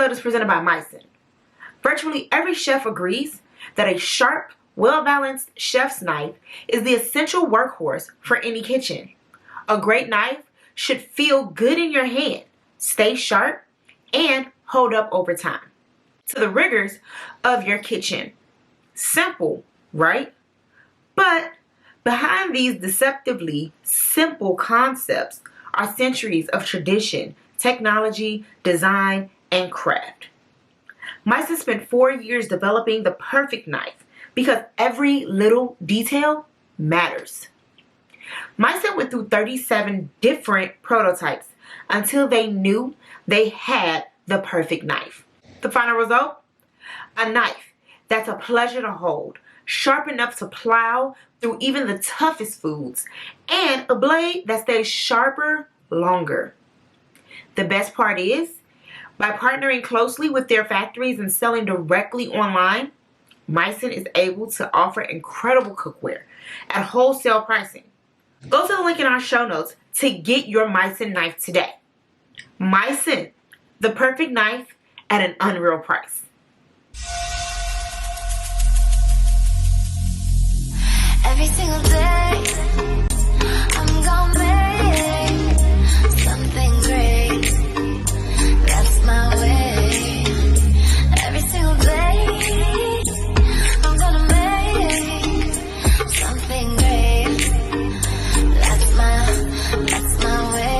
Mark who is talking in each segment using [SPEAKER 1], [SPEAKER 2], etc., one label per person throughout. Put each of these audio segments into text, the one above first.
[SPEAKER 1] episode is presented by Myson. Virtually every chef agrees that a sharp, well-balanced chef's knife is the essential workhorse for any kitchen. A great knife should feel good in your hand, stay sharp, and hold up over time. To the rigors of your kitchen. Simple, right? But behind these deceptively simple concepts are centuries of tradition, technology, design, and craft. Myson spent 4 years developing the perfect knife because every little detail matters. Myson went through 37 different prototypes until they knew they had the perfect knife. The final result? A knife that's a pleasure to hold, sharp enough to plow through even the toughest foods, and a blade that stays sharper longer. The best part is, by partnering closely with their factories and selling directly online, Myson is able to offer incredible cookware at wholesale pricing. Go to the link in our show notes to get your Myson knife today. Myson, the perfect knife at an unreal price.
[SPEAKER 2] Every single day, I'm gonna make something great. That's my way. Every single day, I'm gonna make something great. That's my way.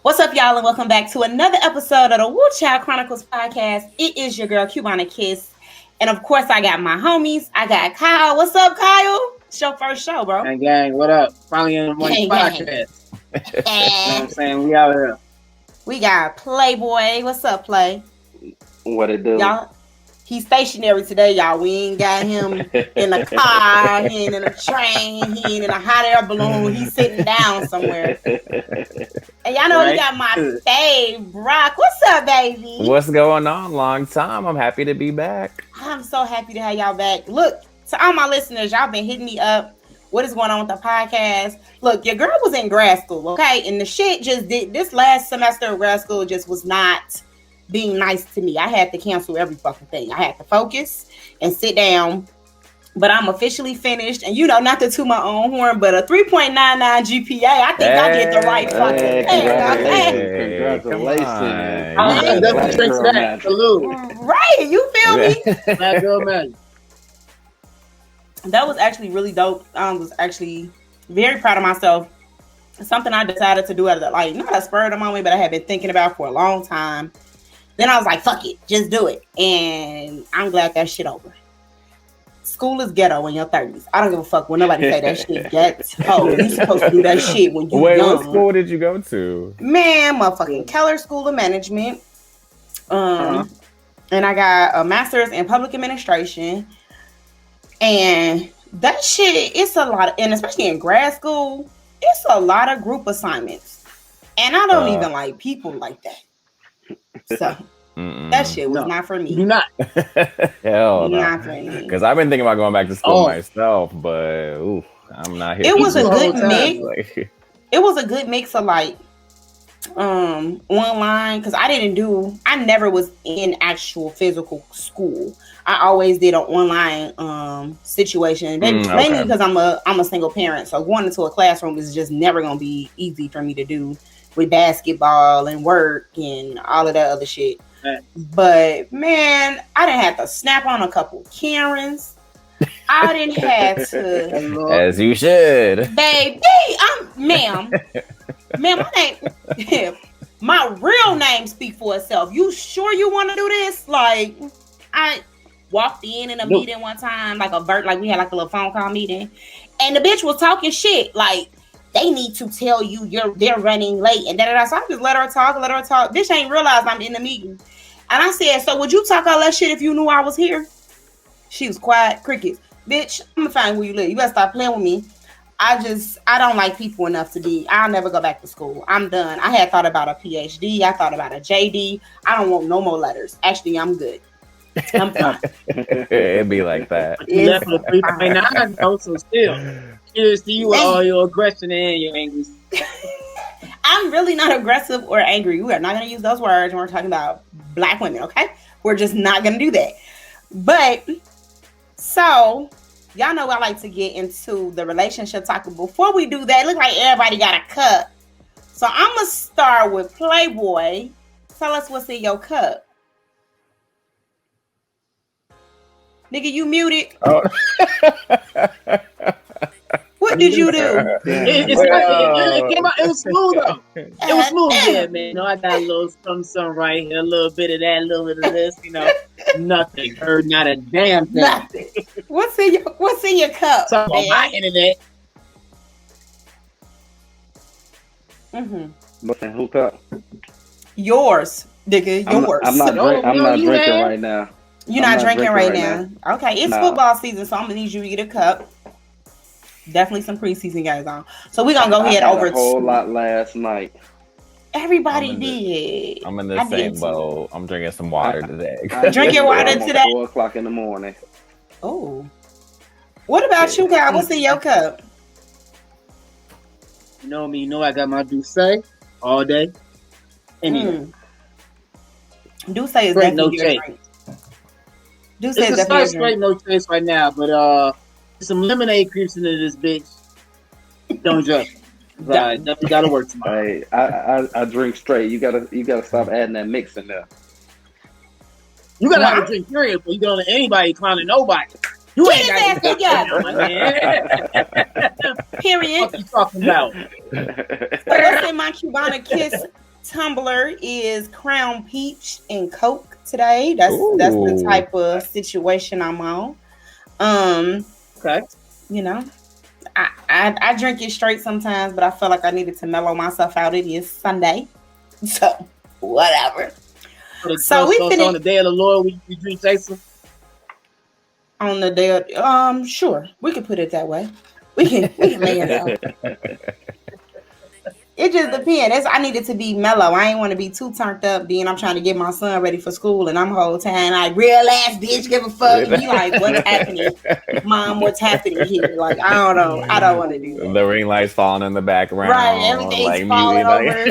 [SPEAKER 1] What's up, y'all, and welcome back to another episode of the Whew Chile Chronicles Podcast. It is your girl, Cubana Kiss. And of course, I got my homies. I got Kyle. What's up, Kyle? It's your first show, bro.
[SPEAKER 3] Hey, gang, what up? Finally in one podcast. You know what I'm saying? We out here.
[SPEAKER 1] We got Playboy. What's up, Play?
[SPEAKER 4] What it do?
[SPEAKER 1] Y'all, he's stationary today, y'all. We ain't got him in a car. He ain't in a train. He ain't in a hot air balloon. He's sitting down somewhere. And y'all know right? We got my fave, Brock. What's up, baby?
[SPEAKER 4] What's going on? Long time. I'm happy to be back.
[SPEAKER 1] I'm so happy to have y'all back. Look, to all my listeners, y'all been hitting me up. What is going on with the podcast? Look, your girl was in grad school, okay? And the shit just did. This last semester of grad school just was not being nice to me. I had to cancel every fucking thing. I had to focus and sit down. But I'm officially finished. And, you know, not to toot my own horn, but a 3.99 GPA. I think I get the right fucking thing.
[SPEAKER 3] Congratulations.
[SPEAKER 1] I'm
[SPEAKER 3] definitely thanks for that. Salute.
[SPEAKER 1] Right. You feel me?
[SPEAKER 3] That girl, man.
[SPEAKER 1] That was actually really dope. I was actually very proud of myself. It's something I decided to do at the, like, not a spur of the moment, but I had been thinking about for a long time. Then I was like, fuck it, just do it. And I'm glad that shit over. School is ghetto in your 30s. I don't give a fuck when nobody say that shit ghetto. You supposed to do that shit when you young.
[SPEAKER 4] Wait, what school did you go to?
[SPEAKER 1] Man, motherfucking Keller School of Management. And I got a master's in public administration. And that shit, it's a lot, and especially in grad school, it's a lot of group assignments. And I don't even like people like that. So that shit was not for me.
[SPEAKER 3] Do not.
[SPEAKER 4] Hell no.
[SPEAKER 1] Not for me.
[SPEAKER 4] Because I've been thinking about going back to school myself, but I'm not here.
[SPEAKER 1] It was a good mix. It was a good mix of like online, because I never was in actual physical school. I always did an online situation, mainly because I'm a single parent, so going into a classroom is just never gonna be easy for me to do with basketball and work and all of that other shit. Right. But man, I didn't have to snap on a couple Karens. I didn't have to,
[SPEAKER 4] as you should,
[SPEAKER 1] baby. Ma'am, my name, my real name speak for itself. You sure you want to do this? Like, I walked in a meeting one time, like we had like a little phone call meeting, and the bitch was talking shit like they need to tell you they're running late and da. So I just let her talk. Bitch ain't realized I'm in the meeting, and I said, so would you talk all that shit if you knew I was here? She was quiet, crickets. Bitch, I'm gonna find where you live. You better stop playing with me.
[SPEAKER 5] I don't like people enough to be. I'll never go back to school. I'm done. I had thought about a PhD. I thought about a JD. I don't want no more letters. Actually, I'm good. I'm fine.
[SPEAKER 4] It'd be like that.
[SPEAKER 3] You left with 3.9, though, so still. Cheers to you with all your aggression and your anger.
[SPEAKER 5] I'm really not aggressive or angry. We are not going to use those words when we're talking about Black women, okay? We're just not going to do that. But, so, y'all know I like to get into the relationship talk. But before we do that, it looks like everybody got a cup. So, I'm going to start with Playboy. Tell us what's in your cup. Nigga, you muted.
[SPEAKER 4] Oh.
[SPEAKER 5] What did you do?
[SPEAKER 3] It came out. It was smooth though. It was smooth, yeah, man. You know, I got a little something right here, a little bit of that, a little bit of this. You know, nothing. Heard not a damn thing.
[SPEAKER 5] Nothing. What's in your cup?
[SPEAKER 3] Talk about my internet.
[SPEAKER 6] What's in who cup?
[SPEAKER 5] Yours, nigga. Yours.
[SPEAKER 6] I'm not drinking right now.
[SPEAKER 5] You're not drinking right now. Okay, it's football season, so I'm gonna need you to get a cup. Definitely some preseason guys on. So we're gonna go ahead over
[SPEAKER 6] a whole lot last night.
[SPEAKER 5] Everybody did.
[SPEAKER 4] I'm in the same boat. I'm drinking some water today.
[SPEAKER 5] Drinking water today.
[SPEAKER 6] 4:00 in the morning.
[SPEAKER 5] Oh. What about you, Kyle? What's in your cup?
[SPEAKER 3] You know me. You know I got my Douce all day. Anyway.
[SPEAKER 5] Douce is
[SPEAKER 3] straight no
[SPEAKER 5] chase.
[SPEAKER 3] It's a start straight no chase right now, but some lemonade creeps into this bitch. Don't judge. Right, definitely gotta work tomorrow.
[SPEAKER 6] Hey, I drink straight. You gotta stop adding that mix in there.
[SPEAKER 3] You gotta have a drink period, but you don't let anybody clowning nobody. You ain't got to
[SPEAKER 5] period.
[SPEAKER 3] What you talking about?
[SPEAKER 5] What's in my Cubana Kiss tumbler is Crown Peach and Coke today. That's the type of situation I'm on.
[SPEAKER 3] Okay.
[SPEAKER 5] You know, I drink it straight sometimes, but I feel like I needed to mellow myself out. It is Sunday, so whatever. So
[SPEAKER 3] on the day of the Lord, we drink chaser.
[SPEAKER 5] On the day of, sure, we could put it that way. We can lay it out. It just depends. I needed to be mellow. I ain't want to be too turned up. Then I'm trying to get my son ready for school, and I'm whole time like, real ass bitch, give a fuck. And he like, what's happening, Mom? What's happening here? Like, I don't know. I don't want to do that.
[SPEAKER 4] The ring light's falling in the background.
[SPEAKER 5] Right, everything's like, falling over.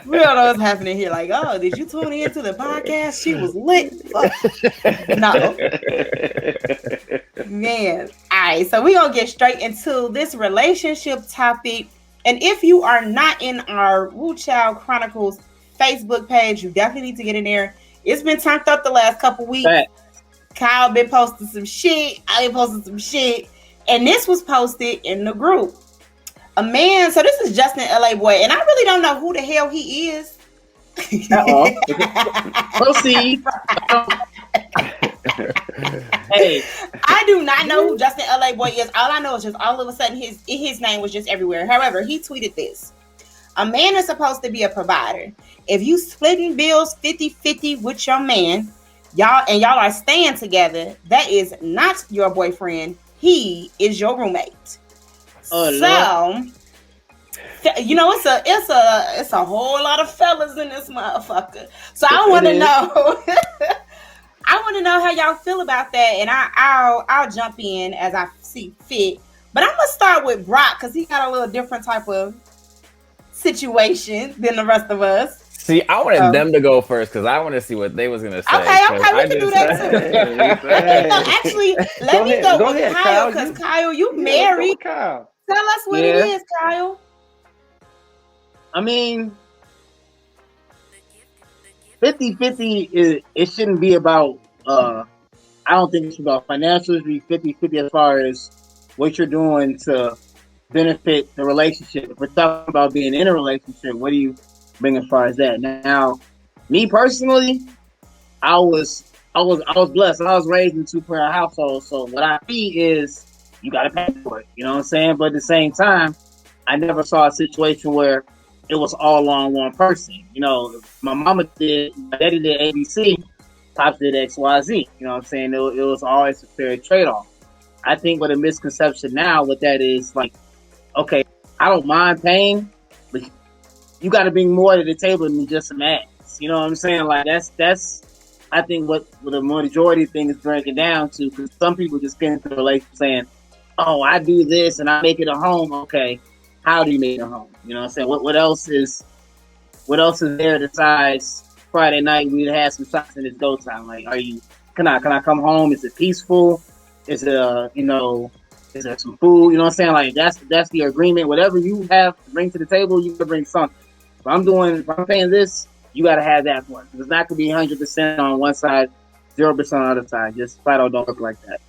[SPEAKER 5] We don't know what's happening here. Like, oh, did you tune into the podcast? She was lit. No, man. All right, so we gonna get straight into this relationship topic. And if you are not in our Whew Chile Chronicles Facebook page, you definitely need to get in there. It's been turned up the last couple weeks. Right. Kyle been posting some shit. I been posting some shit. And this was posted in the group. A man, so this is Justin LA Boy, and I really don't know who the hell he is.
[SPEAKER 3] Proceed.
[SPEAKER 5] Hey, I do not know who Justin LA Boy is. All I know is just all of a sudden his name was just everywhere. However, he tweeted this. A man is supposed to be a provider. If you splitting bills 50-50 with your man, y'all are staying together, that is not your boyfriend. He is your roommate. Oh, so, you know, it's a whole lot of fellas in this motherfucker. So I want to know. I want to know how y'all feel about that, and I'll jump in as I see fit. But I'm gonna start with Brock because he got a little different type of situation than the rest of us.
[SPEAKER 4] See, I wanted them to go first because I want to see what they was gonna say.
[SPEAKER 5] Okay, we can do that too. Let me go with Kyle because Kyle, you married. Kyle. Tell us what it is, Kyle.
[SPEAKER 3] I mean, 50-50 it shouldn't be about I don't think it's about financials. It should be 50-50 as far as what you're doing to benefit the relationship. If we're talking about being in a relationship, what do you bring as far as that? Now, me personally, I was blessed. I was raised in a two-parent household, so what I see is you gotta pay for it. You know what I'm saying? But at the same time, I never saw a situation where it was all on one person. You know, my mama did, my daddy did ABC, Pops did XYZ. You know what I'm saying? It was always a fair trade-off. I think what a misconception now with that is, like, okay, I don't mind paying, but you got to bring more to the table than just some ass. You know what I'm saying? Like that's I think what the majority thing is breaking down to, because some people just get into the relationship saying, "Oh, I do this and I make it a home." Okay, how do you make it a home? You know what I'm saying? What else is there besides Friday night we have some shots and it's go time? Like, can I come home? Is it peaceful? Is it is there some food? You know what I'm saying? Like that's the agreement. Whatever you have to bring to the table, you can bring something. If I'm paying this, you got to have that one. It's not going to be 100% on one side, 0% on the other side. Just flat out don't look like that.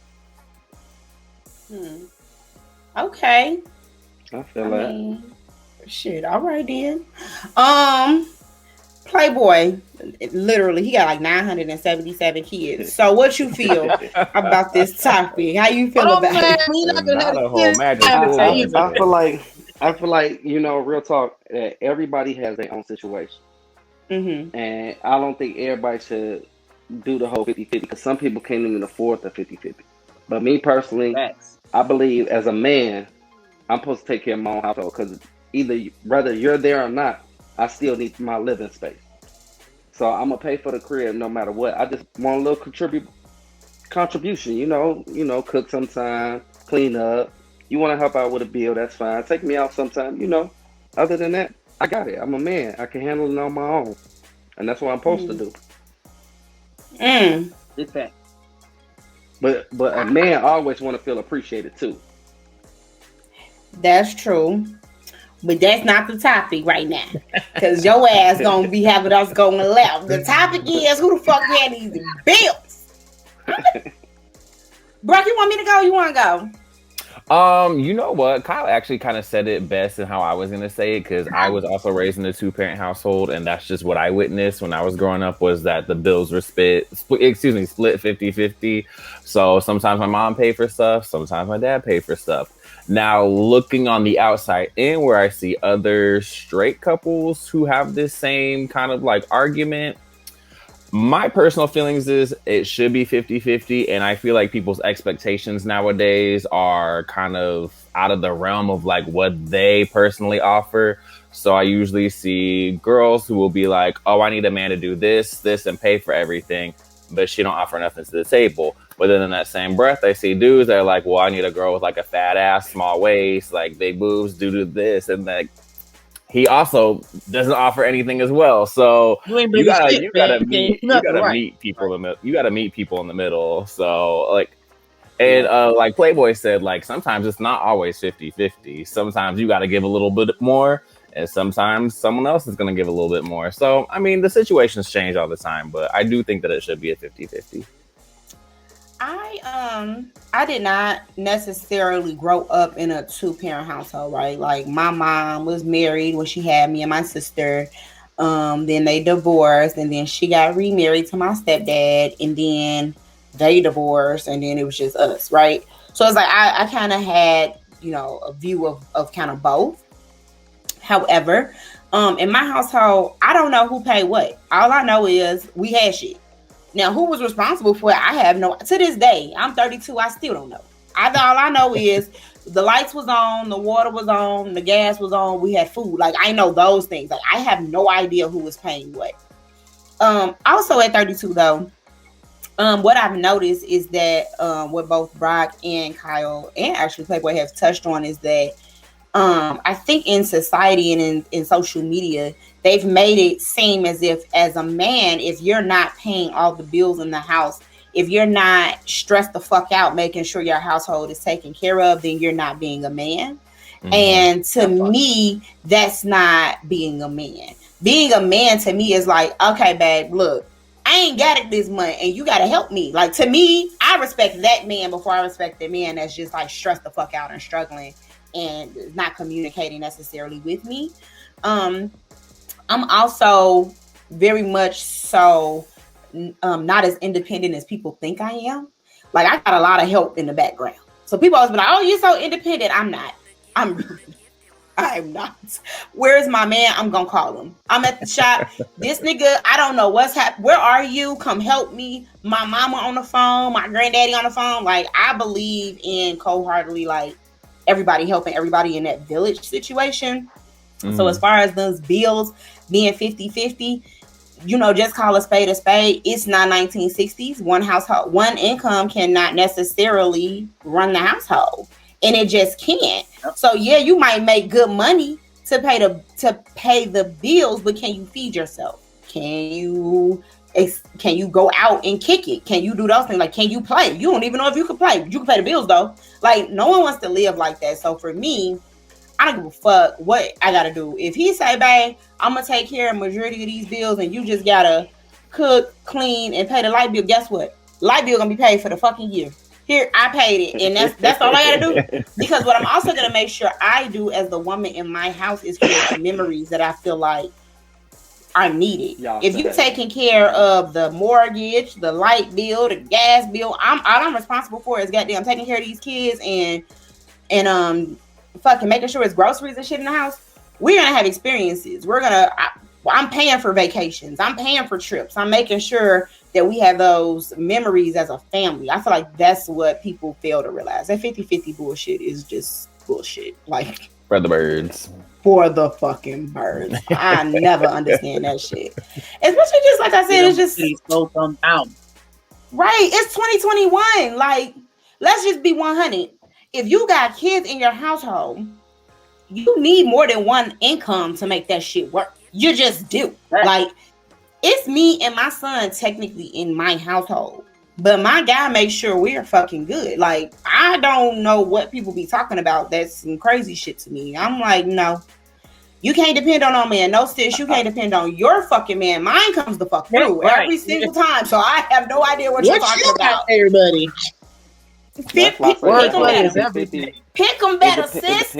[SPEAKER 5] Okay.
[SPEAKER 6] I feel that.
[SPEAKER 5] Shit. All right then. Playboy, literally, he got like 977 kids. So, what you feel about this topic? How you feel about it?
[SPEAKER 6] I feel like real talk. That everybody has their own situation, and I don't think everybody should do the whole 50-50 because some people can't even afford the 50-50. But me personally, I believe as a man, I'm supposed to take care of my own household because whether you're there or not, I still need my living space. So I'm gonna pay for the crib no matter what. I just want a little contribution. Cook sometime, clean up. You want to help out with a bill? That's fine. Take me out sometime. Other than that, I got it. I'm a man. I can handle it on my own, and that's what I'm supposed to do.
[SPEAKER 3] Big fact.
[SPEAKER 6] But a man always want to feel appreciated too.
[SPEAKER 5] That's true. But that's not the topic right now. Because your ass gonna be having us going left. The topic is who the fuck had these bills? Brock, you want me to go? You want to
[SPEAKER 4] go? You know what? Kyle actually kind of said it best in how I was going to say it, because I was also raised in a 2-parent household, and that's just what I witnessed when I was growing up, was that the bills were split 50-50. So sometimes my mom paid for stuff, sometimes my dad paid for stuff. Now, looking on the outside in, where I see other straight couples who have this same kind of like argument, my personal feelings is it should be 50-50. And I feel like people's expectations nowadays are kind of out of the realm of like what they personally offer. So I usually see girls who will be like, oh, I need a man to do this, and pay for everything. But she don't offer nothing to the table. But then in that same breath, I see dudes that are like, well, I need a girl with like a fat ass, small waist, like big boobs, do this. And like, he also doesn't offer anything as well. So you gotta meet people in the middle. So like, and like Playboy said, like sometimes it's not always 50-50. Sometimes you got to give a little bit more, and sometimes someone else is going to give a little bit more. So I mean, the situations change all the time, but I do think that it should be a 50-50.
[SPEAKER 5] I did not necessarily grow up in a 2-parent household, right? Like my mom was married when she had me and my sister. Then they divorced, and then she got remarried to my stepdad, and then they divorced, and then it was just us, right? So it's like I kind of had, a view of kind of both. However, in my household, I don't know who paid what. All I know is we had shit. Now, who was responsible for it? I have to this day, I'm 32, I still don't know. All I know is the lights was on, the water was on, the gas was on, we had food. Like, I know those things. Like, I have no idea who was paying what. Also at 32, though, what I've noticed is that what both Brock and Kyle and actually Playboy have touched on is that I think in society and in social media, they've made it seem as if as a man, if you're not paying all the bills in the house, if you're not stressed the fuck out making sure your household is taken care of, then you're not being a man. Mm-hmm. And to me, that's not being a man. Being a man to me is like, okay, babe, look, I ain't got it this month and you got to help me. Like, to me, I respect that man before I respect the man that's just like stressed the fuck out and struggling and not communicating necessarily with me. I'm also very much so not as independent as people think I am. Like, I got a lot of help in the background. So people always be like, oh, you're so independent. I'm not. I'm not. Where's my man? I'm gonna call him. I'm at the shop. This nigga, I don't know what's happening. Where are you? Come help me. My mama on the phone, my granddaddy on the phone. Like, I believe in cold-heartedly, like, everybody helping everybody in that village situation. So as far as those bills being 50-50, you know, just call a spade a spade. It's not 1960s. One household, one income cannot necessarily run the household, and it just can't. So yeah, you might make good money to pay the bills, but can you feed yourself? Can you go out and kick it? Can you do those things? Like, can you play? You don't even know if you can play. You can pay the bills though. Like, no one wants to live like that. So for me, I don't give a fuck what I gotta do. If he say, babe, I'm gonna take care of majority of these bills and you just gotta cook, clean, and pay the light bill, guess what? Light bill gonna be paid for the fucking year. Here, I paid it, and that's all I gotta do. Because what I'm also gonna make sure I do as the woman in my house is create memories that I feel like are needed. If you taking care of the mortgage, the light bill, the gas bill, all I'm responsible for is goddamn taking care of these kids and fucking making sure it's groceries and shit in the house. We're gonna have experiences. I'm paying for vacations. I'm paying for trips. I'm making sure that we have those memories as a family. I feel like that's what people fail to realize. That 50-50 bullshit is just bullshit. Like,
[SPEAKER 4] for the birds.
[SPEAKER 5] For the fucking birds. I never understand that shit. Especially just like I said, it's just
[SPEAKER 3] slow them down.
[SPEAKER 5] Right. It's 2021. Like, let's just be 100. If you got kids in your household, you need more than one income to make that shit work. You just do. Right. Like, it's me and my son technically in my household, but my guy makes sure we're fucking good. Like, I don't know what people be talking about. That's some crazy shit to me. I'm like, no, you can't depend on no man. No, sis, you can't depend on your fucking man. Mine comes the fuck through every single time. So I have no idea what you're talking about.
[SPEAKER 3] Everybody.
[SPEAKER 5] Pick them better, sis.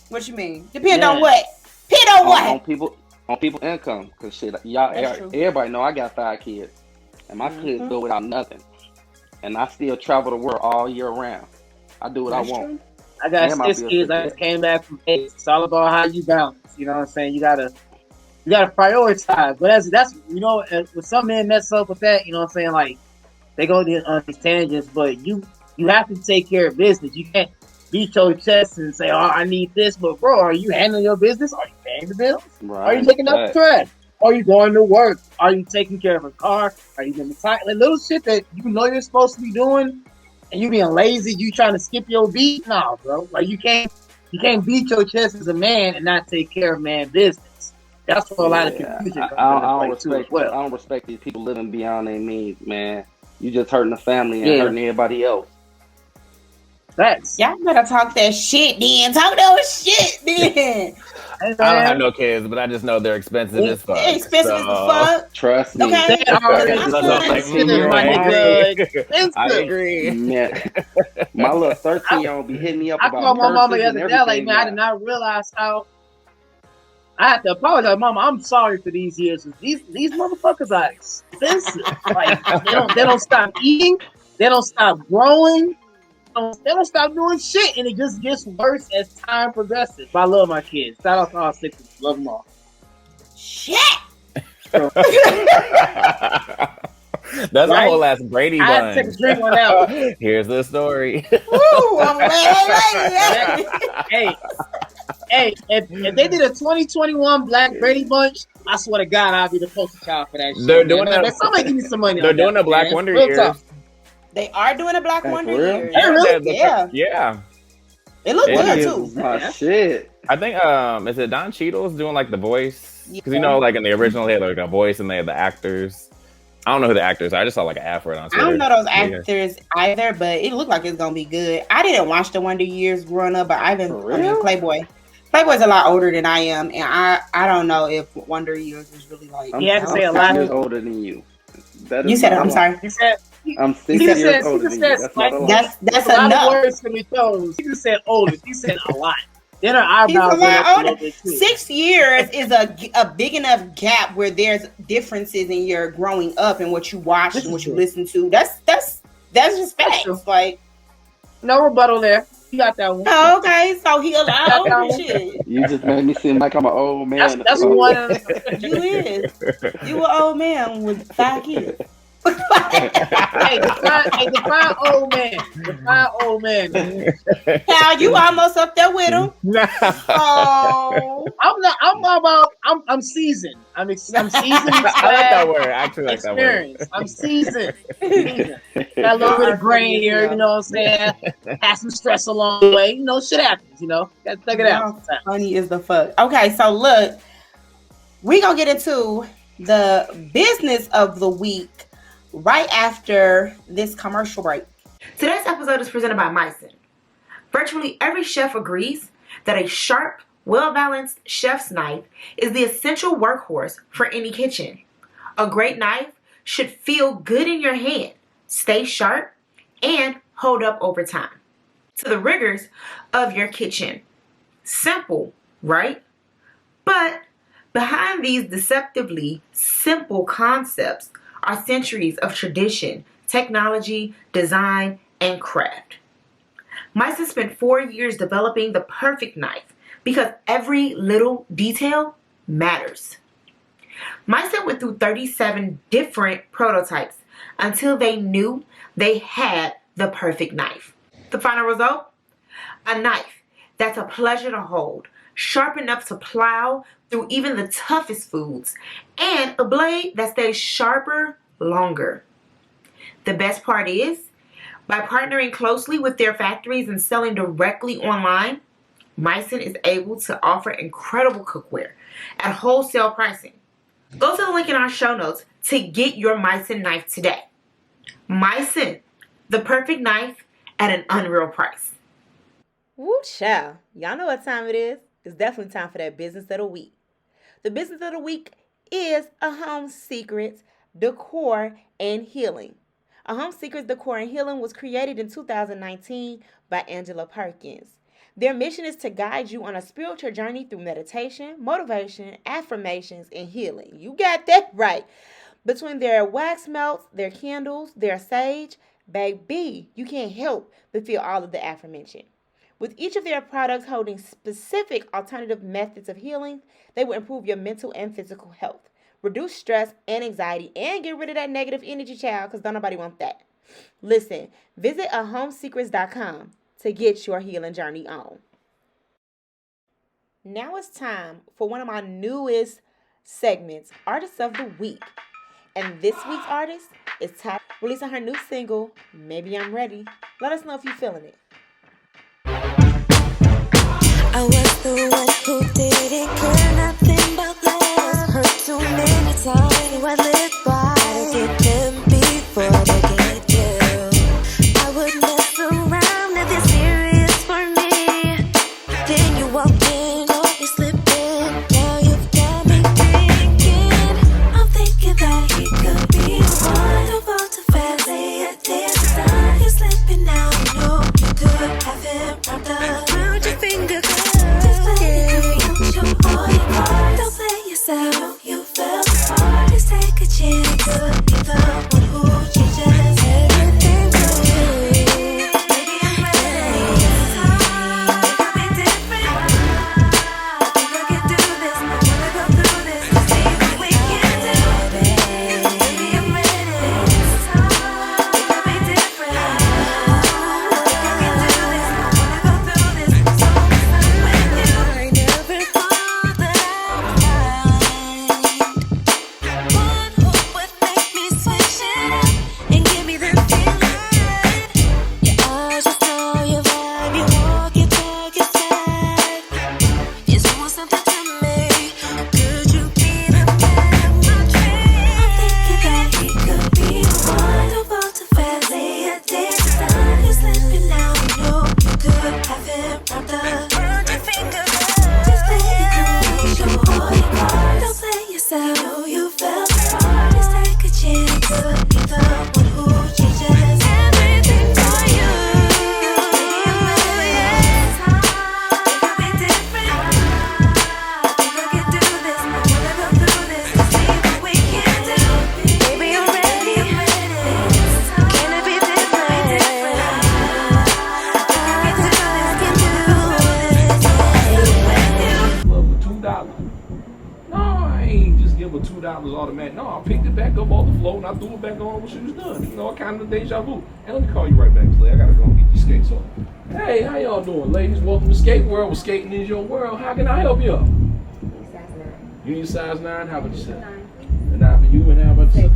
[SPEAKER 5] What you mean? Depend on what? Depend on what?
[SPEAKER 6] On people income, cause shit, everybody know I got 5 kids, and my kids go without nothing, and I still travel the world all year round. I do what I want.
[SPEAKER 3] I got 6 kids. I just came back from 8. It's all about how you balance. You know what I'm saying? You gotta prioritize. But that's you know, when some men mess up with that, you know what I'm saying? Like, they go on these tangents, but you have to take care of business. You can't beat your chest and say, "Oh, I need this," but bro, are you handling your business? Are you paying the bills? Right. Are you taking up the trash? Are you going to work? Are you taking care of a car? Are you doing the time? Like, little shit that you know you're supposed to be doing, and you being lazy, you trying to skip your beat? No, bro. Like, you can't beat your chest as a man and not take care of man business. That's where a lot of confusion comes
[SPEAKER 6] I don't respect these people living beyond their means, man. You just hurting the family and hurting everybody else.
[SPEAKER 5] Y'all better talk that shit then. Talk that shit then.
[SPEAKER 4] I don't have no kids, but I just know they're expensive as fuck.
[SPEAKER 5] They're expensive as fuck.
[SPEAKER 6] Trust me.
[SPEAKER 5] Okay.
[SPEAKER 6] I agree. Man. My little 13-year-old be hitting me up about
[SPEAKER 3] called my mama the other day, like, man, I did not realize how I have to apologize, Mama. I'm sorry for these years. These motherfuckers are expensive. Like, they don't stop eating. They don't stop growing. They don't stop doing shit, and it just gets worse as time progresses. I love my kids. Shout out to all 6 of them. Love them all.
[SPEAKER 5] Shit.
[SPEAKER 4] That's a whole ass Brady bun.
[SPEAKER 3] I had to take a drink on that one.
[SPEAKER 4] Here's the story.
[SPEAKER 5] Woo,
[SPEAKER 3] Hey, if they did a 2021 Black Brady Bunch, I swear to God, I'll be the poster child for that shit.
[SPEAKER 4] They're doing that.
[SPEAKER 3] Somebody give me some money.
[SPEAKER 4] They're doing a Black Wonder Year.
[SPEAKER 5] They are doing a Black Wonder Year.
[SPEAKER 4] Yeah.
[SPEAKER 5] It looked good too.
[SPEAKER 6] Oh, shit.
[SPEAKER 4] I think is it Don Cheadle's doing like the voice? Because you know, like in the original, they had like a voice and they had the actors. I don't know who the actors are. I just saw like an ad for it on Twitter.
[SPEAKER 5] I don't know those actors either, but it looked like it's gonna be good. I didn't watch the Wonder Years growing up, but Playboy. Playboy's a lot older than I am, and I don't know if Wonder Years is really like.
[SPEAKER 3] He had to say a lot
[SPEAKER 6] years older than you.
[SPEAKER 5] You said it. I'm sorry.
[SPEAKER 3] He said.
[SPEAKER 6] I'm 6 years older than you.
[SPEAKER 5] That's
[SPEAKER 3] a lot
[SPEAKER 5] enough.
[SPEAKER 3] Of words to be told. He just said older. He said a lot. Then her eyebrows
[SPEAKER 5] are older. 6 years is a big enough gap where there's differences in your growing up and what you watch and what you listen to. That's just facts. Like,
[SPEAKER 3] no rebuttal there. You got that one.
[SPEAKER 5] Oh, okay, so he allowed shit.
[SPEAKER 6] You just made me seem like I'm an old man.
[SPEAKER 3] That's one.
[SPEAKER 5] You an old man with 5 kids.
[SPEAKER 3] Hey, define old man. Define old man.
[SPEAKER 5] Cal, you almost up there with him. Oh,
[SPEAKER 3] I'm seasoned. I'm seasoned.
[SPEAKER 4] I like that word. I actually like that word.
[SPEAKER 3] I'm seasoned. Got a little bit of gray hair, you know what I'm saying? Had some stress along the way. You know, shit happens, you know. Gotta check it out.
[SPEAKER 5] Funny is the fuck. Okay, so look, we gonna get into the business of the week right after this commercial break.
[SPEAKER 1] Today's episode is presented by Myson. Virtually every chef agrees that a sharp, well-balanced chef's knife is the essential workhorse for any kitchen. A great knife should feel good in your hand, stay sharp, and hold up over time. To the rigors of your kitchen. Simple, right? But behind these deceptively simple concepts are centuries of tradition, technology, design, and craft. Myson spent 4 years developing the perfect knife because every little detail matters. Myson went through 37 different prototypes until they knew they had the perfect knife. The final result? A knife that's a pleasure to hold, sharp enough to plow through even the toughest foods, and a blade that stays sharper longer. The best part is, by partnering closely with their factories and selling directly online, Myson is able to offer incredible cookware at wholesale pricing. Go to the link in our show notes to get your Myson knife today. Myson, the perfect knife at an unreal price.
[SPEAKER 5] Woo child. Y'all know what time it is. It's definitely time for that business of the week. The business of the week is A Home Secrets Decor and Healing. A Home Secrets Decor and Healing was created in 2019 by Angela Perkins. Their mission is to guide you on a spiritual journey through meditation, motivation, affirmations, and healing. You got that right. Between their wax melts, their candles, their sage, baby, you can't help but feel all of the aforementioned. With each of their products holding specific alternative methods of healing, they will improve your mental and physical health, reduce stress and anxiety, and get rid of that negative energy, child, because don't nobody want that. Listen, visit ahomesecrets.com to get your healing journey on. Now it's time for one of my newest segments, Artist of the Week. And this week's artist is Ty, releasing her new single, Maybe I'm Ready. Let us know if you're feeling it.
[SPEAKER 2] I was the one who didn't care nothing about love. Hurt too many times, I lived by. Gotta get them before they get you. I would mess around if it's serious for me. Then you walked in, oh, you slipped in. Now you've got me thinking. I'm thinking that he could be the one. Don't fall too fast, say it, there's a sign. You're slipping now, you know you could have him wrapped up around your finger. Don't play yourself, you fell apart. Just take a chance, could be the one who changes everything for you. Maybe I'm ready. It could be different. I think I can do this. I wanna go through this to see what we can do. Maybe I'm ready. It could be different. I think I can do this. I wanna go through this. So I'm with you. I never thought that one who would make me switch it up and give me the feeling. Yeah, I just know your vibe, you walk, you talk, you style. You're doing something to me. Could you be the man of my dreams? I'm thinking that he could be the one. Don't fall too fast, say it, there's a sign. You're slipping now, you know you could have him wrapped up around your finger. Just play it cool, show all your cards. Don't play yourself, know you fell apart. Just take a chance, could be the one who changes everything for you. Maybe I'm ready. It could be different. I think I can do this. I wanna go through this to see what we can do. Maybe I'm ready. Can it be different? I think I can do this. Can do this. Yeah, with you.
[SPEAKER 7] Love for $2. No, I ain't just give give her $2 automatic. No, I picked it back up off the floor and I threw it back on when she was done. You know, kind of deja vu. And let me call you right back, Clay. I gotta go and get these skates off. Hey, how y'all doing, ladies? Welcome to Skate World. Where skating is your world. How can I help you?
[SPEAKER 8] Size 9.
[SPEAKER 7] You need size 9? How about you say?
[SPEAKER 8] 9.
[SPEAKER 7] And 9 for you, and how about
[SPEAKER 8] 6.
[SPEAKER 7] All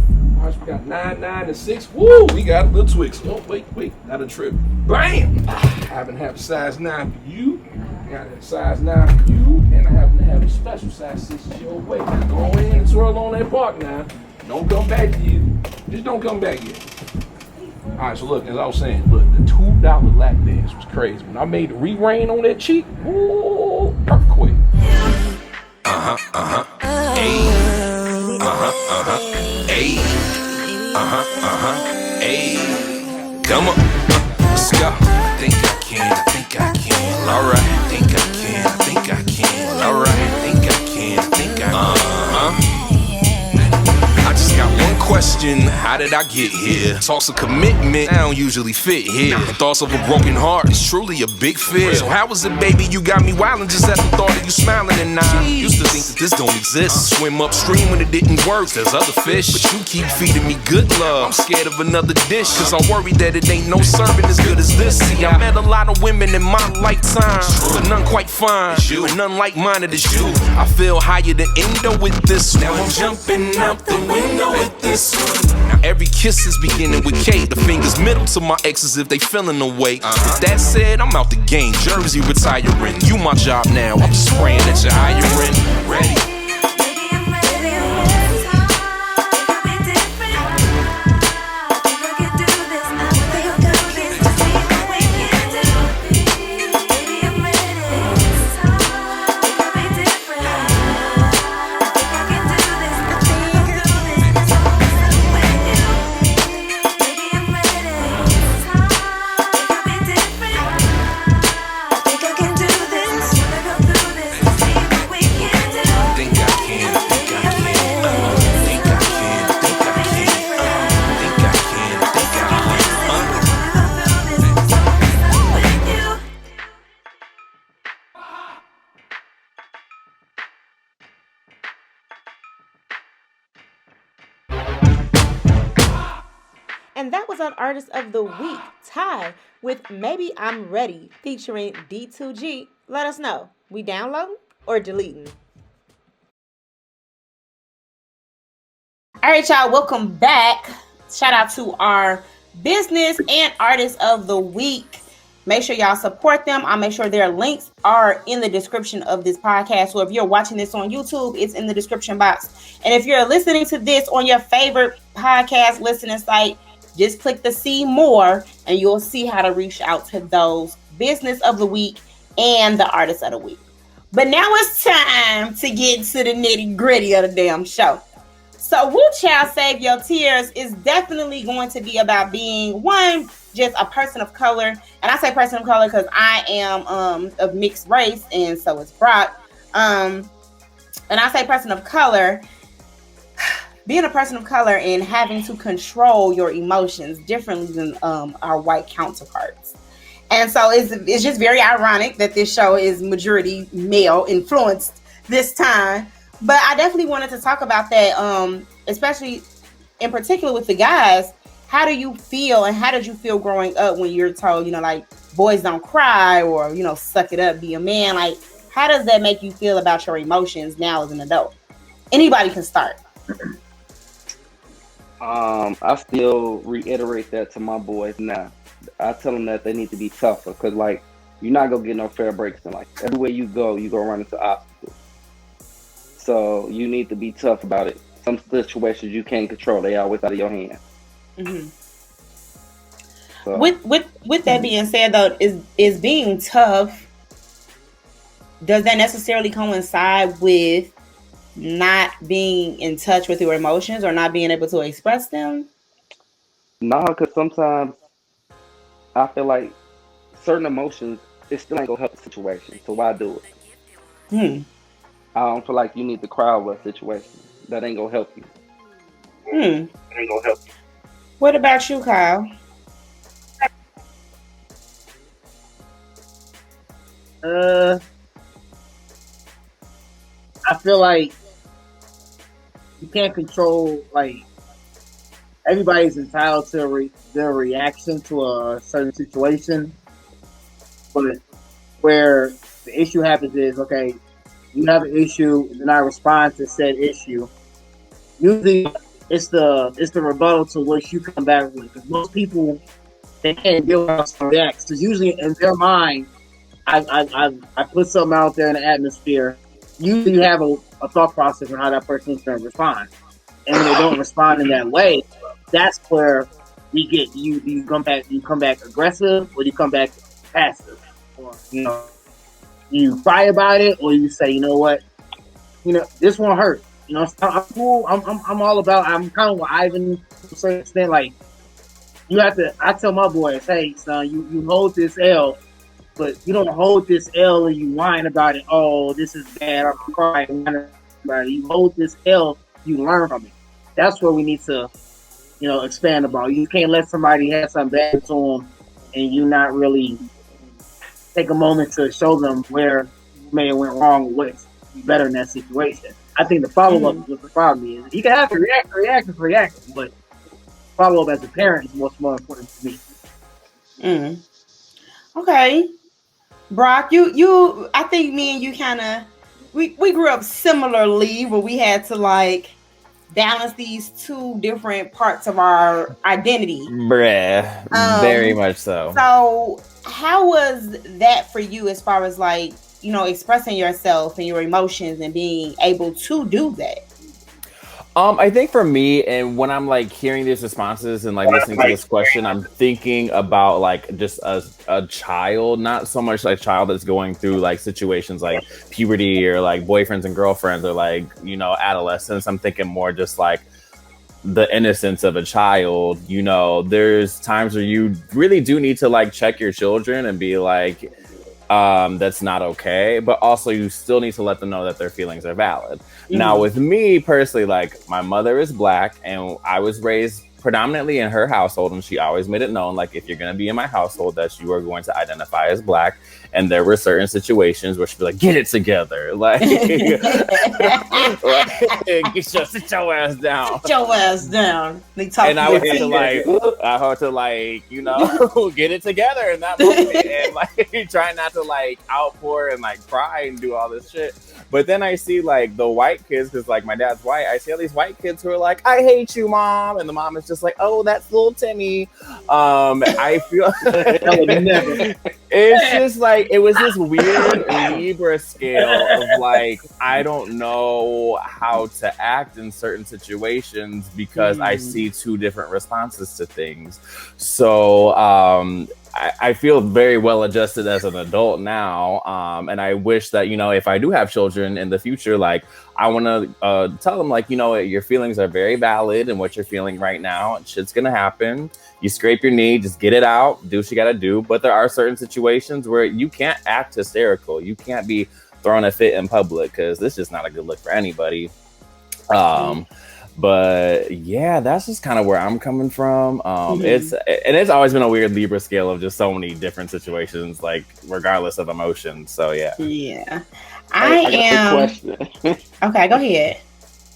[SPEAKER 7] right, so we got 9, 9, and 6. Woo! We got a little Twix. Oh, wait. Not a trip. Bam! I happen to have a size 9 for you. I got a size 9 for you. And I happen to have a special size 6 your way. Now go ahead and swirl on that park now. Don't come back yet. Just don't come back yet. All right, so look, as I was saying, look, the $2 lap dance was crazy. When I made the re-rain on that cheek, woo, earthquake.
[SPEAKER 2] Hey. Hey. Hey. Come on. Let's go. I think I can. Alright. Think I can. Alright. Think I can. I just got one question, how did I get here? Talks of commitment, I don't usually fit here. And thoughts of a broken heart is truly a big fear. So how was it, baby, you got me wildin' just at the thought of you smiling. And I used to think that this don't exist. Swim upstream when it didn't work, there's other fish. But you keep feeding me good love, I'm scared of another dish. Cause I'm worried that it ain't no serving as good as this. See, I met a lot of women in my lifetime, but none quite fine, and none like-minded as you. I feel higher than Endo with this one. Now I'm jumping out the window with this one. Now every kiss is beginning with K. The fingers middle to my exes if they feeling away. With that said, I'm out the game. Jersey retiring. You my job now. I'm just praying that you're hiring. Ready.
[SPEAKER 5] And that was our Artist of the Week, Ty, with Maybe I'm Ready, featuring D2G. Let us know, we downloading or deleting? All right, y'all, welcome back. Shout out to our business and Artist of the Week. Make sure y'all support them. I'll make sure their links are in the description of this podcast. So if you're watching this on YouTube, it's in the description box. And if you're listening to this on your favorite podcast listening site, just click the see more and you'll see how to reach out to those business of the week and the artist of the week. But now it's time to get to the nitty gritty of the damn show. So Whew Chile Save Your Tears is definitely going to be about being one, just a person of color. And I say person of color because I am of mixed race and so is Brock. And I say person of color, being a person of color and having to control your emotions differently than our white counterparts. And so it's just very ironic that this show is majority male influenced this time. But I definitely wanted to talk about that, especially in particular with the guys. How do you feel and how did you feel growing up when you're told, like boys don't cry or, suck it up, be a man? Like, how does that make you feel about your emotions now as an adult? Anybody can start.
[SPEAKER 6] I still reiterate that to my boys now. I tell them that they need to be tougher because, you're not going to get no fair breaks in life. Everywhere you go, you're going to run into obstacles. So you need to be tough about it. Some situations you can't control. They always out of your hands.
[SPEAKER 5] Mm-hmm.
[SPEAKER 6] So.
[SPEAKER 5] With that being said, though, is being tough, does that necessarily coincide with not being in touch with your emotions or not being able to express them?
[SPEAKER 6] No, because sometimes I feel like certain emotions, it still ain't gonna help the situation. So why do it? I don't feel like you need to cry over a situation. That ain't gonna help you.
[SPEAKER 5] That ain't gonna help you. What about you, Kyle?
[SPEAKER 3] I feel like you can't control, like, everybody's entitled to their reaction to a certain situation, but where the issue happens is, okay, you have an issue, and then I respond to said issue. Usually, it's the rebuttal to what you come back with. Because most people, they can't deal with how someone reacts. Because usually in their mind, I put something out there in the atmosphere. Usually, you have a thought process on how that person's going to respond, and when they don't respond in that way, that's where we get you come back aggressive, or you come back passive, or you cry about it, or you say, you know what, this won't hurt. I'm cool. I'm all about. I'm kind of with Ivan to a certain extent. Like, you have to. I tell my boys, hey son, you hold this L, but you don't hold this L and you whine about it. Oh, this is bad. I'm crying about it. You hold this L, you learn from it. That's where we need to, expand about. You can't let somebody have something bad to them, and you not really take a moment to show them where you may have went wrong, what's better in that situation. I think the follow-up is what the problem is. You can have to react, but follow-up as a parent is what's more important to me.
[SPEAKER 5] Okay. Brock, you I think me and you kind of, we grew up similarly, where we had to, like, balance these two different parts of our identity.
[SPEAKER 4] Very much so.
[SPEAKER 5] So how was that for you, as far as, like, expressing yourself and your emotions and being able to do that?
[SPEAKER 4] I think for me, and when I'm, like, hearing these responses and, like, listening to this question, I'm thinking about, like, just a child, not so much like a child that's going through, like, situations like puberty or, like, boyfriends and girlfriends or, like, adolescence. I'm thinking more just like the innocence of a child. There's times where you really do need to, like, check your children and be like, that's not okay, but also you still need to let them know that their feelings are valid. Now, with me personally, like, my mother is Black, and I was raised predominantly in her household, and she always made it known, like, if you're going to be in my household, that you are going to identify as Black. And there were certain situations where she'd be like, get it together. Like, sit your ass down.
[SPEAKER 5] Sit your ass down.
[SPEAKER 4] And I would have to, like, get it together in that moment. And, like, try not to, like, outpour and, like, cry and do all this shit. But then I see, like, the white kids, because, like, my dad's white. I see all these white kids who are like, I hate you, mom. And the mom is just like, oh, that's little Timmy. I feel it's just like, it was this weird Libra scale of, like, I don't know how to act in certain situations because I see two different responses to things. So I feel very well adjusted as an adult now. And I wish that, if I do have children in the future, like, I want to tell them, like, your feelings are very valid and what you're feeling right now. Shit's going to happen. You scrape your knee, just get it out, do what you got to do. But there are certain situations where you can't act hysterical. You can't be throwing a fit in public because this is not a good look for anybody. But yeah, that's just kind of where I'm coming from. It's always been a weird Libra scale of just so many different situations, like, regardless of emotion. So yeah.
[SPEAKER 5] Yeah.
[SPEAKER 6] I am. Question.
[SPEAKER 5] Okay, go ahead.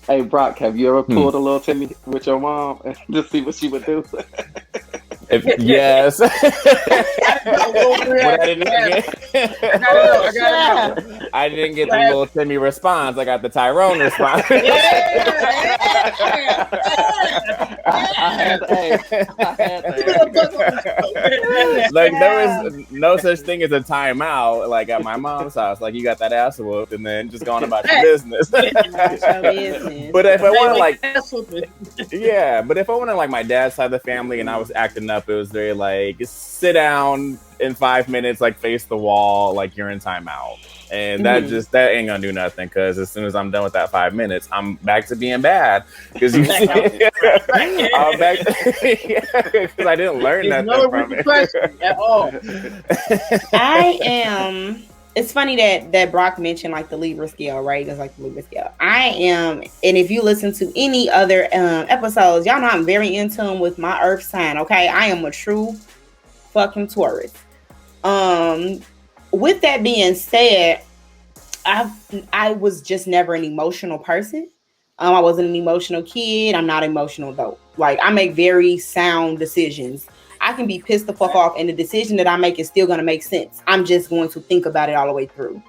[SPEAKER 6] Hey Brock, have you ever pulled a little Timmy with your mom to see what she would do?
[SPEAKER 4] Yes. I didn't get the little Timmy response. I got the Tyrone response. Like, there was no such thing as a timeout. Like, at my mom's house, like, you got that ass whooped and then just going about your business. But if I wanted, like, but if I wanted, like, my dad's side of the family and I was acting up, it was very like, sit down in 5 minutes, like, face the wall, like, you're in timeout. And that ain't gonna do nothing, because as soon as I'm done with that 5 minutes, I'm back to being bad. Because I'm back because I didn't learn nothing from it
[SPEAKER 3] at all.
[SPEAKER 5] I am. It's funny that Brock mentioned, like, the Libra scale, right? It's like the Libra scale. I am, and if you listen to any other episodes, y'all know I'm very in tune with my Earth sign. Okay, I am a true fucking Taurus. With that being said, I was just never an emotional person. I wasn't an emotional kid. I'm not an emotional adult. Like, I make very sound decisions. I can be pissed the fuck off, and the decision that I make is still going to make sense. I'm just going to think about it all the way through.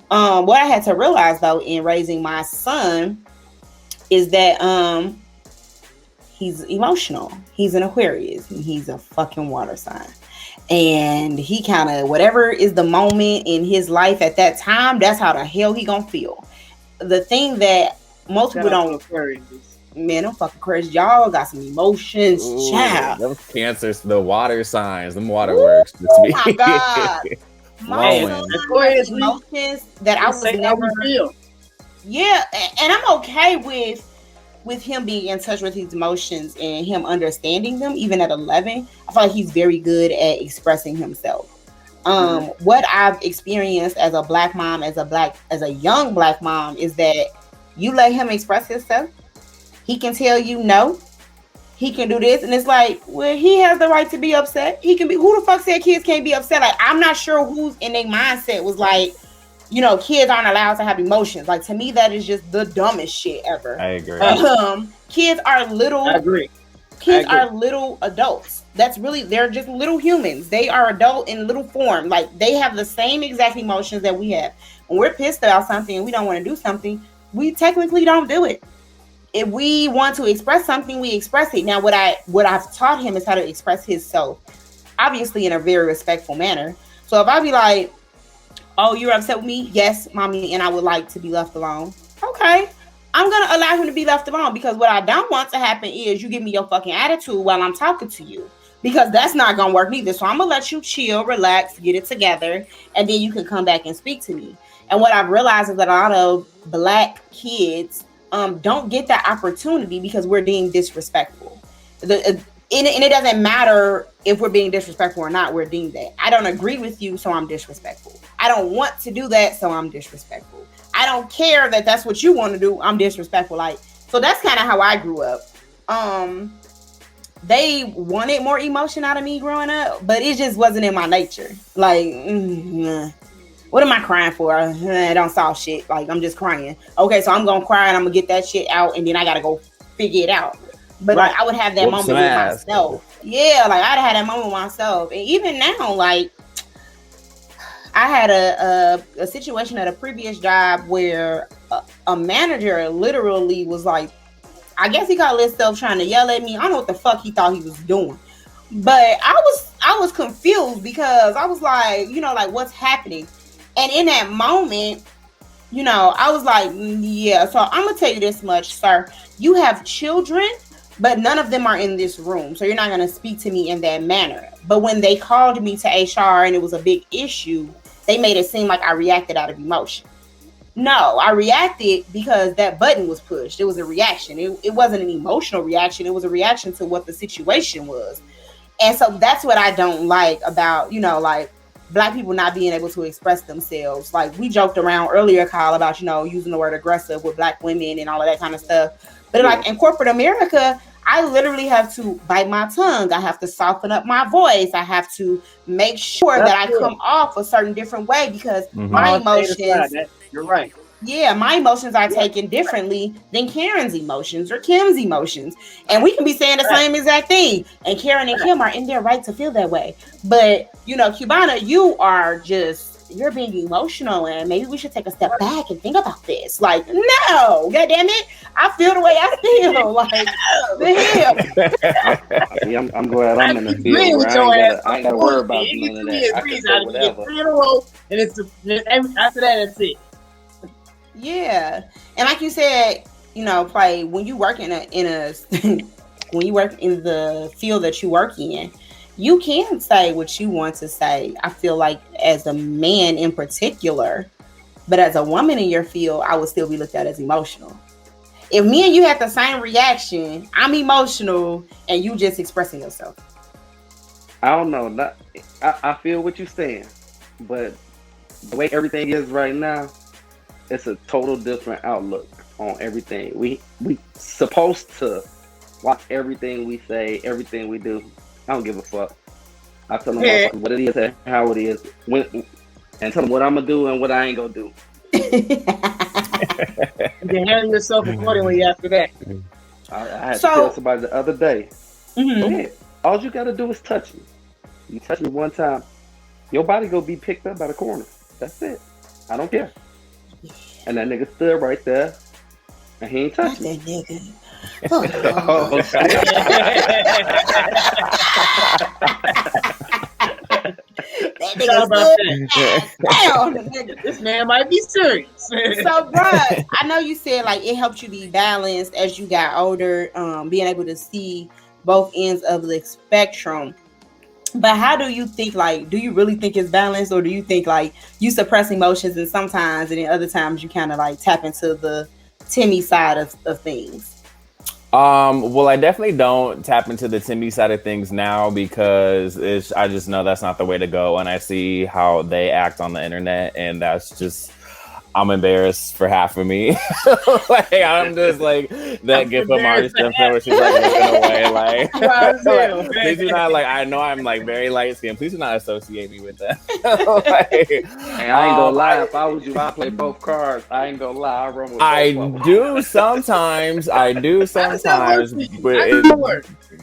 [SPEAKER 5] What I had to realize, though, in raising my son is that he's emotional. He's an Aquarius, and he's a fucking water sign. And he kind of, whatever is the moment in his life at that time, that's how the hell he gonna feel. The thing that most people don't, man, them fucking Aquarius, y'all got some emotions, child.
[SPEAKER 4] Them Cancers, the water signs, them waterworks.
[SPEAKER 5] Oh my God. Aquarius emotions that I was never feel. Yeah, and I'm okay with him being in touch with his emotions and him understanding them, even at 11. I feel like he's very good at expressing himself. What I've experienced as a black mom, as a young black mom, is that you let him express himself. He can tell you no. He can do this, and it's like, well, he has the right to be upset. He can be. Who the fuck said kids can't be upset? Like, I'm not sure who's in their mindset was like, you know, kids aren't allowed to have emotions. Like, to me, that is just the dumbest shit ever.
[SPEAKER 4] I agree.
[SPEAKER 5] Kids are little.
[SPEAKER 3] I agree.
[SPEAKER 5] Kids are little adults. That's really, they're just little humans. They are adult in little form. Like, they have the same exact emotions that we have. When we're pissed about something and we don't want to do something, we technically don't do it. If we want to express something, we express it. Now, what I've taught him is how to express himself, obviously in a very respectful manner. So if I be like, oh, you're upset with me? Yes, mommy, and I would like to be left alone. Okay. I'm going to allow him to be left alone, because what I don't want to happen is you give me your fucking attitude while I'm talking to you, because that's not going to work neither. So I'm going to let you chill, relax, get it together, and then you can come back and speak to me. And what I've realized is that a lot of black kids don't get that opportunity because we're being disrespectful. And it doesn't matter if we're being disrespectful or not. We're deemed that. I don't agree with you, so I'm disrespectful. I don't want to do that, so I'm disrespectful. I don't care that that's what you want to do. I'm disrespectful. Like, so that's kind of how I grew up. They wanted more emotion out of me growing up, but it just wasn't in my nature. Like, what am I crying for? I don't solve shit. Like, I'm just crying. Okay, so I'm gonna cry and I'm gonna get that shit out, and then I gotta go figure it out. But like, I would have that moment with myself. Yeah, like I'd have that moment with myself. And even now, like, I had a situation at a previous job where a manager literally was like, I guess he called himself trying to yell at me. I don't know what the fuck he thought he was doing. But I was confused, because I was like, you know, like, what's happening? And in that moment, you know, I was like, yeah, so I'm going to tell you this much, sir. You have children, but none of them are in this room. So you're not going to speak to me in that manner. But when they called me to HR and it was a big issue, they made it seem like I reacted out of emotion. No, I reacted because that button was pushed. It was a reaction. It wasn't an emotional reaction. It was a reaction to what the situation was. And so that's what I don't like about, you know, like, Black people not being able to express themselves. Like, we joked around earlier, Kyle, about, you know, using the word aggressive with Black women and all of that kind of stuff. But like in corporate America, I literally have to bite my tongue. I have to soften up my voice. I have to make sure that I come off a certain different way, because my emotions.
[SPEAKER 3] You're right.
[SPEAKER 5] Yeah, my emotions are taken differently than Karen's emotions or Kim's emotions. And we can be saying the same exact thing. And Karen and Kim are in their right to feel that way. But, you know, Cubana, you're being emotional, and maybe we should take a step back and think about this. Like, no, God damn it. I feel the way I feel. Like, the hell.
[SPEAKER 6] I'm glad I'm in the field where I ain't got to worry about none of that. I can say whatever.
[SPEAKER 3] And after that, that's it.
[SPEAKER 5] Yeah, and like you said, you know, when you work in when you work in the field that you work in, you can say what you want to say. I feel like as a man in particular, but as a woman in your field, I would still be looked at as emotional. If me and you had the same reaction, I'm emotional and you just expressing yourself.
[SPEAKER 6] I don't know. I feel what you're saying, but the way everything is right now, it's a total different outlook on everything. We supposed to watch everything we say, everything we do. I don't give a fuck. I tell them what it is and how it is, and tell them what I'm gonna do and what I ain't gonna do.
[SPEAKER 3] You can handle yourself accordingly after that.
[SPEAKER 6] I had to tell somebody the other day. Go ahead. All you gotta do is touch me. You touch me one time, your body gonna be picked up by the corner. That's it. I don't care. And that nigga stood right there, and he ain't touched me.
[SPEAKER 5] That nigga.
[SPEAKER 6] Oh,
[SPEAKER 5] That nigga stood.
[SPEAKER 3] This man might be serious.
[SPEAKER 5] So, bruh, I know you said like it helped you be balanced as you got older, being able to see both ends of the spectrum. But how do you think, like, do you really think it's balanced, or do you think like you suppress emotions and sometimes, and then other times you kind of like tap into the Timmy side of things?
[SPEAKER 4] Well, I definitely don't tap into the Timmy side of things now because I just know that's not the way to go. And I see how they act on the internet, and that's just, I'm embarrassed for half of me. Like, I'm just like that gift of Marty Stemper where she's like looking away, like, please do not, like, I know I'm like very light skinned. Please do not associate me with that. Like,
[SPEAKER 6] hey, I ain't gonna lie. If I was you, I play both cards. I ain't gonna lie. I run with
[SPEAKER 4] I
[SPEAKER 6] both
[SPEAKER 4] do sometimes, but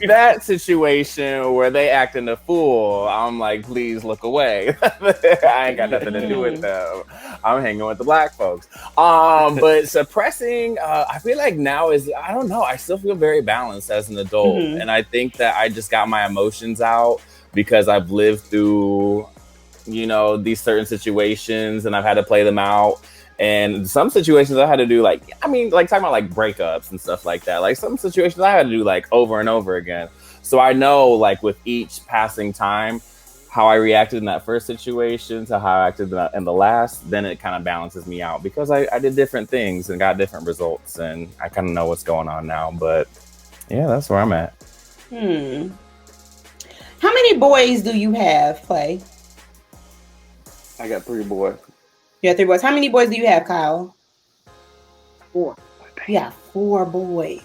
[SPEAKER 4] that situation where they acting a fool, I'm like, please look away. I ain't got nothing to do with them. I'm hanging with the black folks. But suppressing, I feel like now is, I don't know, I still feel very balanced as an adult. And I think that I just got my emotions out because I've lived through, you know, these certain situations and I've had to play them out. And some situations I had to do, like, I mean, like talking about like breakups and stuff like that. Like some situations I had to do like over and over again. So I know, like, with each passing time, how I reacted in that first situation to how I acted in the last, then it kind of balances me out because I did different things and got different results, and I kind of know what's going on now. But yeah, that's where I'm at.
[SPEAKER 5] How many boys do you have, Clay?
[SPEAKER 6] I got 3 boys.
[SPEAKER 5] You have 3 boys. How many boys do you have, Kyle?
[SPEAKER 3] 4.
[SPEAKER 5] You got 4 boys.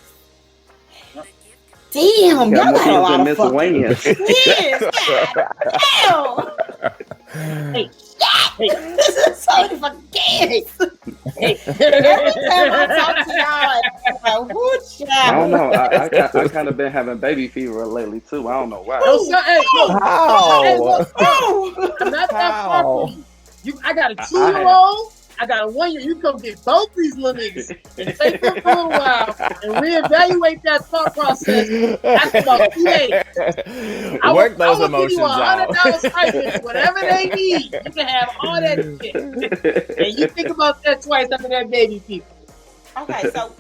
[SPEAKER 5] Damn, y'all got a lot of fucking kids. God damn. Hey, this is so many fucking kids. Every time I talk to y'all, it's like, whoo, child.
[SPEAKER 6] I don't know. I kind of been having baby fever lately too. I don't know why.
[SPEAKER 3] I'm not that far from you. I got a 2-year-old. I got a 1-year. You come get both these little niggas and take them for a while and reevaluate that thought process. That's about 2 days.
[SPEAKER 4] Work those emotions out.
[SPEAKER 3] $100 stipends, whatever they need. You can have all that shit. And you think about that twice after that baby people.
[SPEAKER 5] Okay, so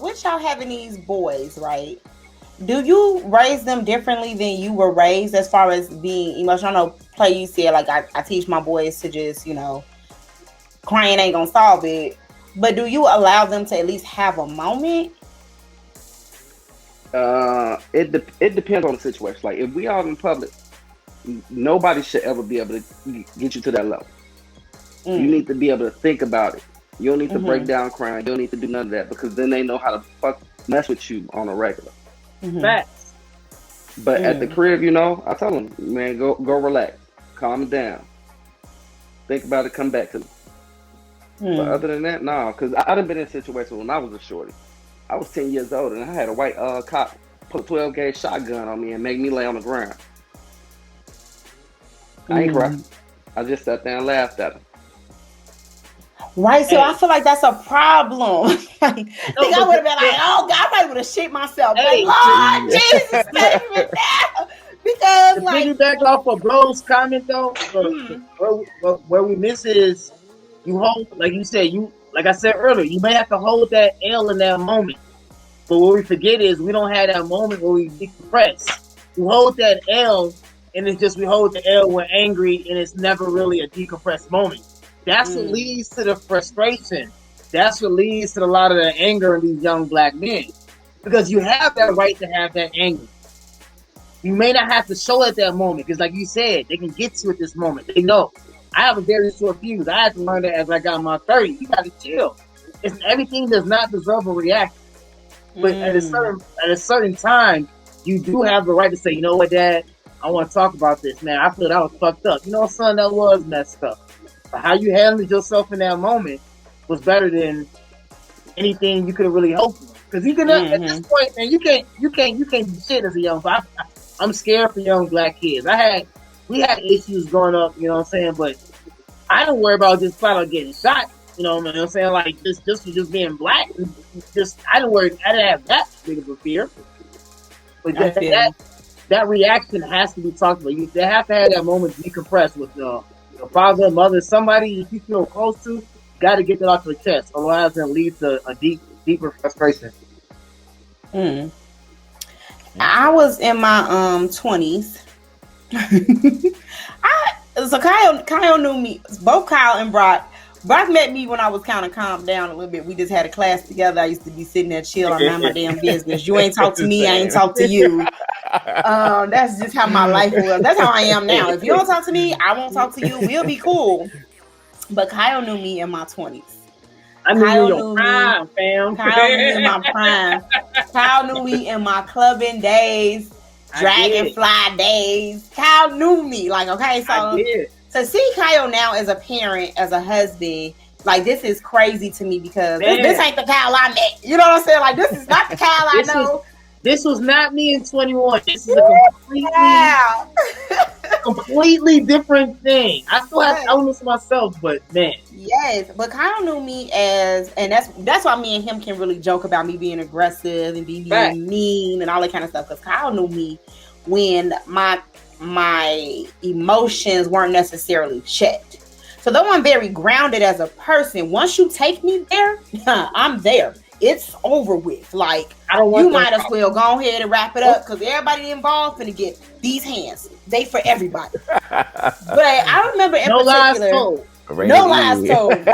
[SPEAKER 5] with y'all having these boys, right? Do you raise them differently than you were raised as far as being emotional? I know, Play, you said, like, I teach my boys to just, you know, crying ain't gonna solve it, but do you allow them to at least have a moment?
[SPEAKER 6] It depends on the situation. Like, if we out in public, nobody should ever be able to get you to that level. You need to be able to think about it. You don't need to break down crying. You don't need to do none of that, because then they know how to mess with you on a regular.
[SPEAKER 3] Facts.
[SPEAKER 6] But at the crib, you know, I tell them, man, go relax, calm down, think about it, come back to me. But other than that, nah, because I done been in a situation when I was a shorty. I was 10 years old, and I had a white cop put a 12-gauge shotgun on me and make me lay on the ground. I ain't cry. I just sat there and laughed at him.
[SPEAKER 5] Right, so I feel like that's a problem. I think I would have been like, oh God, I probably would have shit myself. Like, Lord Jesus, save me now. Because,
[SPEAKER 3] to
[SPEAKER 5] like,
[SPEAKER 3] piggyback off of Bro's comment though, where we miss is you hold, like you said, like I said earlier, you may have to hold that L in that moment. But what we forget is we don't have that moment where we decompress. We hold that L, and it's just we hold the L, we're angry, and it's never really a decompressed moment. That's what leads to the frustration. That's what leads to a lot of the anger in these young black men. Because you have that right to have that anger. You may not have to show at that moment, because like you said, they can get to at this moment. They know. I have a very short fuse. I had to learn that as I got in my 30s. You got to chill. Everything does not deserve a reaction. But at a certain time, you do have the right to say, you know what, Dad, I want to talk about this, man. I feel that was fucked up. You know, son, that was messed up. But how you handled yourself in that moment was better than anything you could have really hoped for. Because you can at this point, man, you can't do shit as a young. I'm scared for young black kids. We had issues growing up, you know what I'm saying, but I don't worry about just flat out getting shot. You know what I'm saying? Like just for just being black. I didn't have that big of a fear. But that reaction has to be talked about. They have to have that moment to decompress with your father, mother, somebody you feel close to. Got to get that off your chest, otherwise it leads to a deeper frustration.
[SPEAKER 5] I was in my 20s. So Kyle knew me. Both Kyle and Brock met me when I was kind of calmed down a little bit. We just had a class together. I used to be sitting there chill. I mind my damn business. You ain't talk to me, I ain't talk to you. That's just how my life was. That's how I am now. If you don't talk to me, I won't talk to you. We'll be cool. But Kyle knew me in my 20s.
[SPEAKER 3] I knew you in your prime, fam.
[SPEAKER 5] Kyle knew me in my prime. Kyle knew me in my clubbing days, Dragonfly days. Kyle knew me. Like, okay, so to see Kyle now as a parent, as a husband, like, this is crazy to me because this ain't the Kyle I met. You know what I'm saying? Like, this is not the Kyle I know.
[SPEAKER 3] This was not me in 21. This is a completely different thing. I still have elements of myself, but man.
[SPEAKER 5] Yes, but Kyle knew me as, and that's why me and him can really joke about me being aggressive and being mean and all that kind of stuff. Because Kyle knew me when my emotions weren't necessarily checked. So though I'm very grounded as a person, once you take me there, I'm there. It's over with. Like, you might as well go ahead and wrap it up because everybody involved finna get these hands. They for everybody. But I remember in particular, no lies told.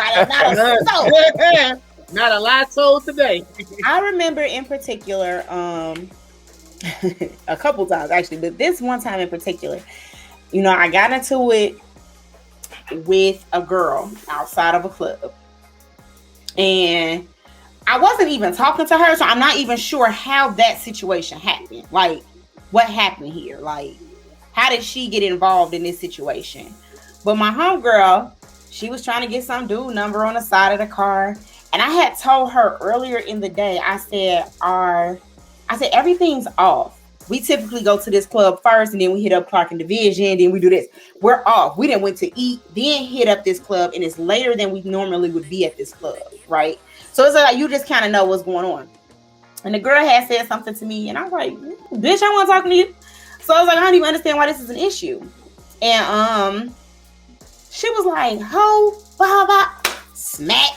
[SPEAKER 3] Not a lie told today.
[SPEAKER 5] I remember in particular, a couple times actually, but this one time in particular, you know, I got into it with a girl outside of a club, and I wasn't even talking to her, so I'm not even sure how that situation happened. Like, what happened here? Like, how did she get involved in this situation? But my homegirl, she was trying to get some dude number on the side of the car. And I had told her earlier in the day, I said, everything's off. We typically go to this club first, and then we hit up Clark and Division, then we do this. We're off. We didn't went to eat, then hit up this club, and it's later than we normally would be at this club, right? So it's like you just kind of know what's going on. And the girl had said something to me, and I was like, bitch, I want to talk to you. So I was like, I don't even understand why this is an issue. And she was like, ho, blah, blah, smack.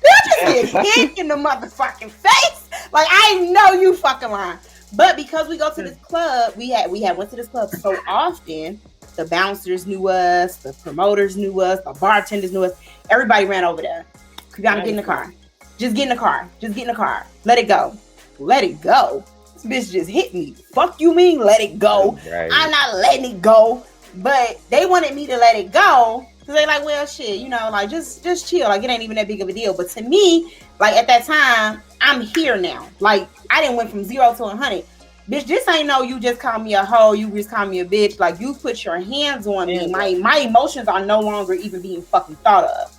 [SPEAKER 5] Bitch just get hit in the motherfucking face. Like, I know you fucking lying. But because we go to this club, we went to this club so often, the bouncers knew us, the promoters knew us, the bartenders knew us. Everybody ran over there. Cubana, get in the car. Just get in the car. Just get in the car. Let it go. Let it go. This bitch just hit me. Fuck you mean let it go? Right. I'm not letting it go. But they wanted me to let it go. Because they like, well, shit, you know, like, just chill. Like, it ain't even that big of a deal. But to me, like, at that time, I'm here now. Like, I didn't went from 0 to 100. Bitch, this ain't no you just call me a hoe, you just call me a bitch. Like, you put your hands on me. My emotions are no longer even being fucking thought of.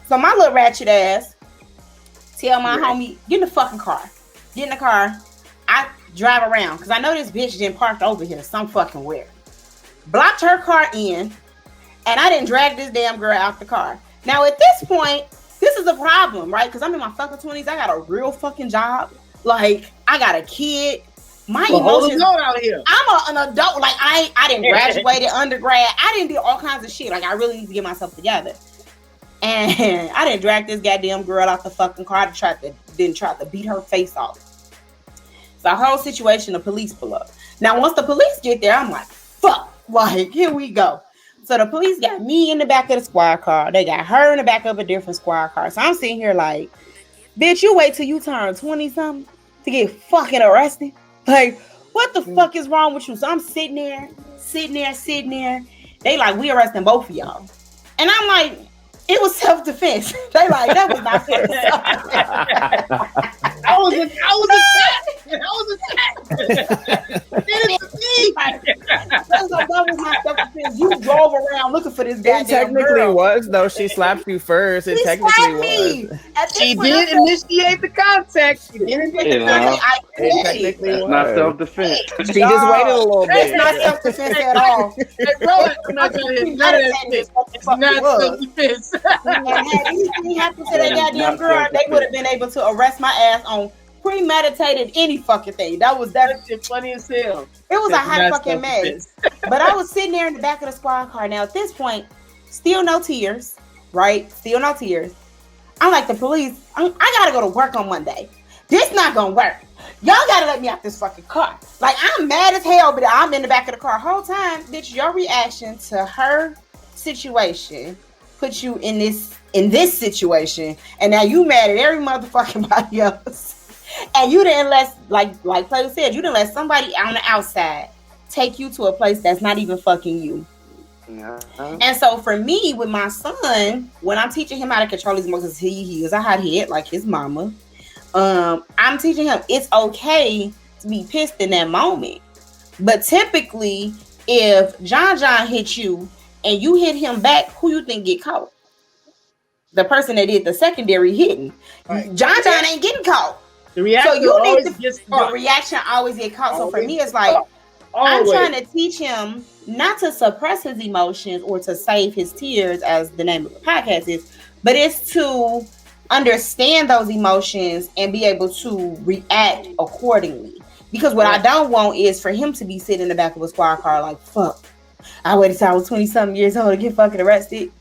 [SPEAKER 5] So my little ratchet ass tell my homie, get in the fucking car. Get in the car. I drive around because I know this bitch didn't park over here some fucking where. Blocked her car in, and I didn't drag this damn girl out the car. Now at this point, this is a problem, right? Because I'm in my fucking 20s. I got a real fucking job. Like, I got a kid. My emotions
[SPEAKER 3] out here.
[SPEAKER 5] I'm an adult. Like, I didn't graduate undergrad. I didn't do all kinds of shit. Like, I really need to get myself together. And I didn't drag this goddamn girl out the fucking car to try to beat her face off. So the whole situation, the police pull up. Now, once the police get there, I'm like, fuck. Like, here we go. So the police got me in the back of the squad car. They got her in the back of a different squad car. So I'm sitting here like, bitch, you wait till you turn 20-something to get fucking arrested? Like, what the fuck is wrong with you? So I'm sitting there. They like, we arresting both of y'all. And I'm like, it was self-defense. They like, that was not self-defense.
[SPEAKER 3] I was attacked.
[SPEAKER 5] That was my self-defense. You drove around looking for this
[SPEAKER 4] It
[SPEAKER 5] goddamn
[SPEAKER 4] technically
[SPEAKER 5] girl.
[SPEAKER 4] was though. She slapped you first. It
[SPEAKER 5] She
[SPEAKER 4] technically
[SPEAKER 5] slapped
[SPEAKER 4] was.
[SPEAKER 5] me. At this
[SPEAKER 3] She
[SPEAKER 5] point,
[SPEAKER 3] did
[SPEAKER 5] I said,
[SPEAKER 3] initiate the contact. She did initiate
[SPEAKER 6] You
[SPEAKER 3] the
[SPEAKER 6] know,
[SPEAKER 3] contact.
[SPEAKER 4] It technically
[SPEAKER 6] that's
[SPEAKER 4] was.
[SPEAKER 6] not self-defense.
[SPEAKER 4] She just waited a little
[SPEAKER 5] It's
[SPEAKER 4] bit.
[SPEAKER 5] not self-defense at all.
[SPEAKER 3] Hey, bro, I'm not trying to hit none of that shit. It's not self-defense.
[SPEAKER 5] And had anything happened to that goddamn
[SPEAKER 6] Not
[SPEAKER 5] girl, they
[SPEAKER 6] self-defense.
[SPEAKER 5] would have been able to arrest my ass on premeditated any fucking thing. That
[SPEAKER 3] shit funny as hell.
[SPEAKER 5] it was a
[SPEAKER 3] That's
[SPEAKER 5] hot
[SPEAKER 3] not
[SPEAKER 5] fucking
[SPEAKER 3] self-defense.
[SPEAKER 5] mess. But I was sitting there in the back of the squad car. Now at this point, still no tears, right? Still no tears. I'm like, the police, I gotta go to work on Monday. This not gonna work. Y'all gotta let me out this fucking car. Like, I'm mad as hell, but I'm in the back of the car whole time. Bitch, your reaction to her situation put you in this situation, and now you mad at every motherfucking body else. And you didn't like Clay said, you didn't let somebody on the outside take you to a place that's not even fucking you. And so for me, with my son, when I'm teaching him how to control his emotions, he is a hothead like his mama. I'm teaching him it's okay to be pissed in that moment. But typically, if John hit you and you hit him back, who you think get caught? The person that did the secondary hitting.
[SPEAKER 3] Right.
[SPEAKER 5] John ain't getting caught.
[SPEAKER 3] The reaction
[SPEAKER 5] So you
[SPEAKER 3] always
[SPEAKER 5] need to,
[SPEAKER 3] gets
[SPEAKER 5] the
[SPEAKER 3] caught.
[SPEAKER 5] reaction always get caught. So for
[SPEAKER 3] Always
[SPEAKER 5] me, it's like,
[SPEAKER 3] Always.
[SPEAKER 5] I'm trying to teach him not to suppress his emotions or to save his tears, as the name of the podcast is, but it's to understand those emotions and be able to react accordingly. Because what I don't want is for him to be sitting in the back of a squad car like, fuck, I waited till I was 20-something years old to get fucking arrested.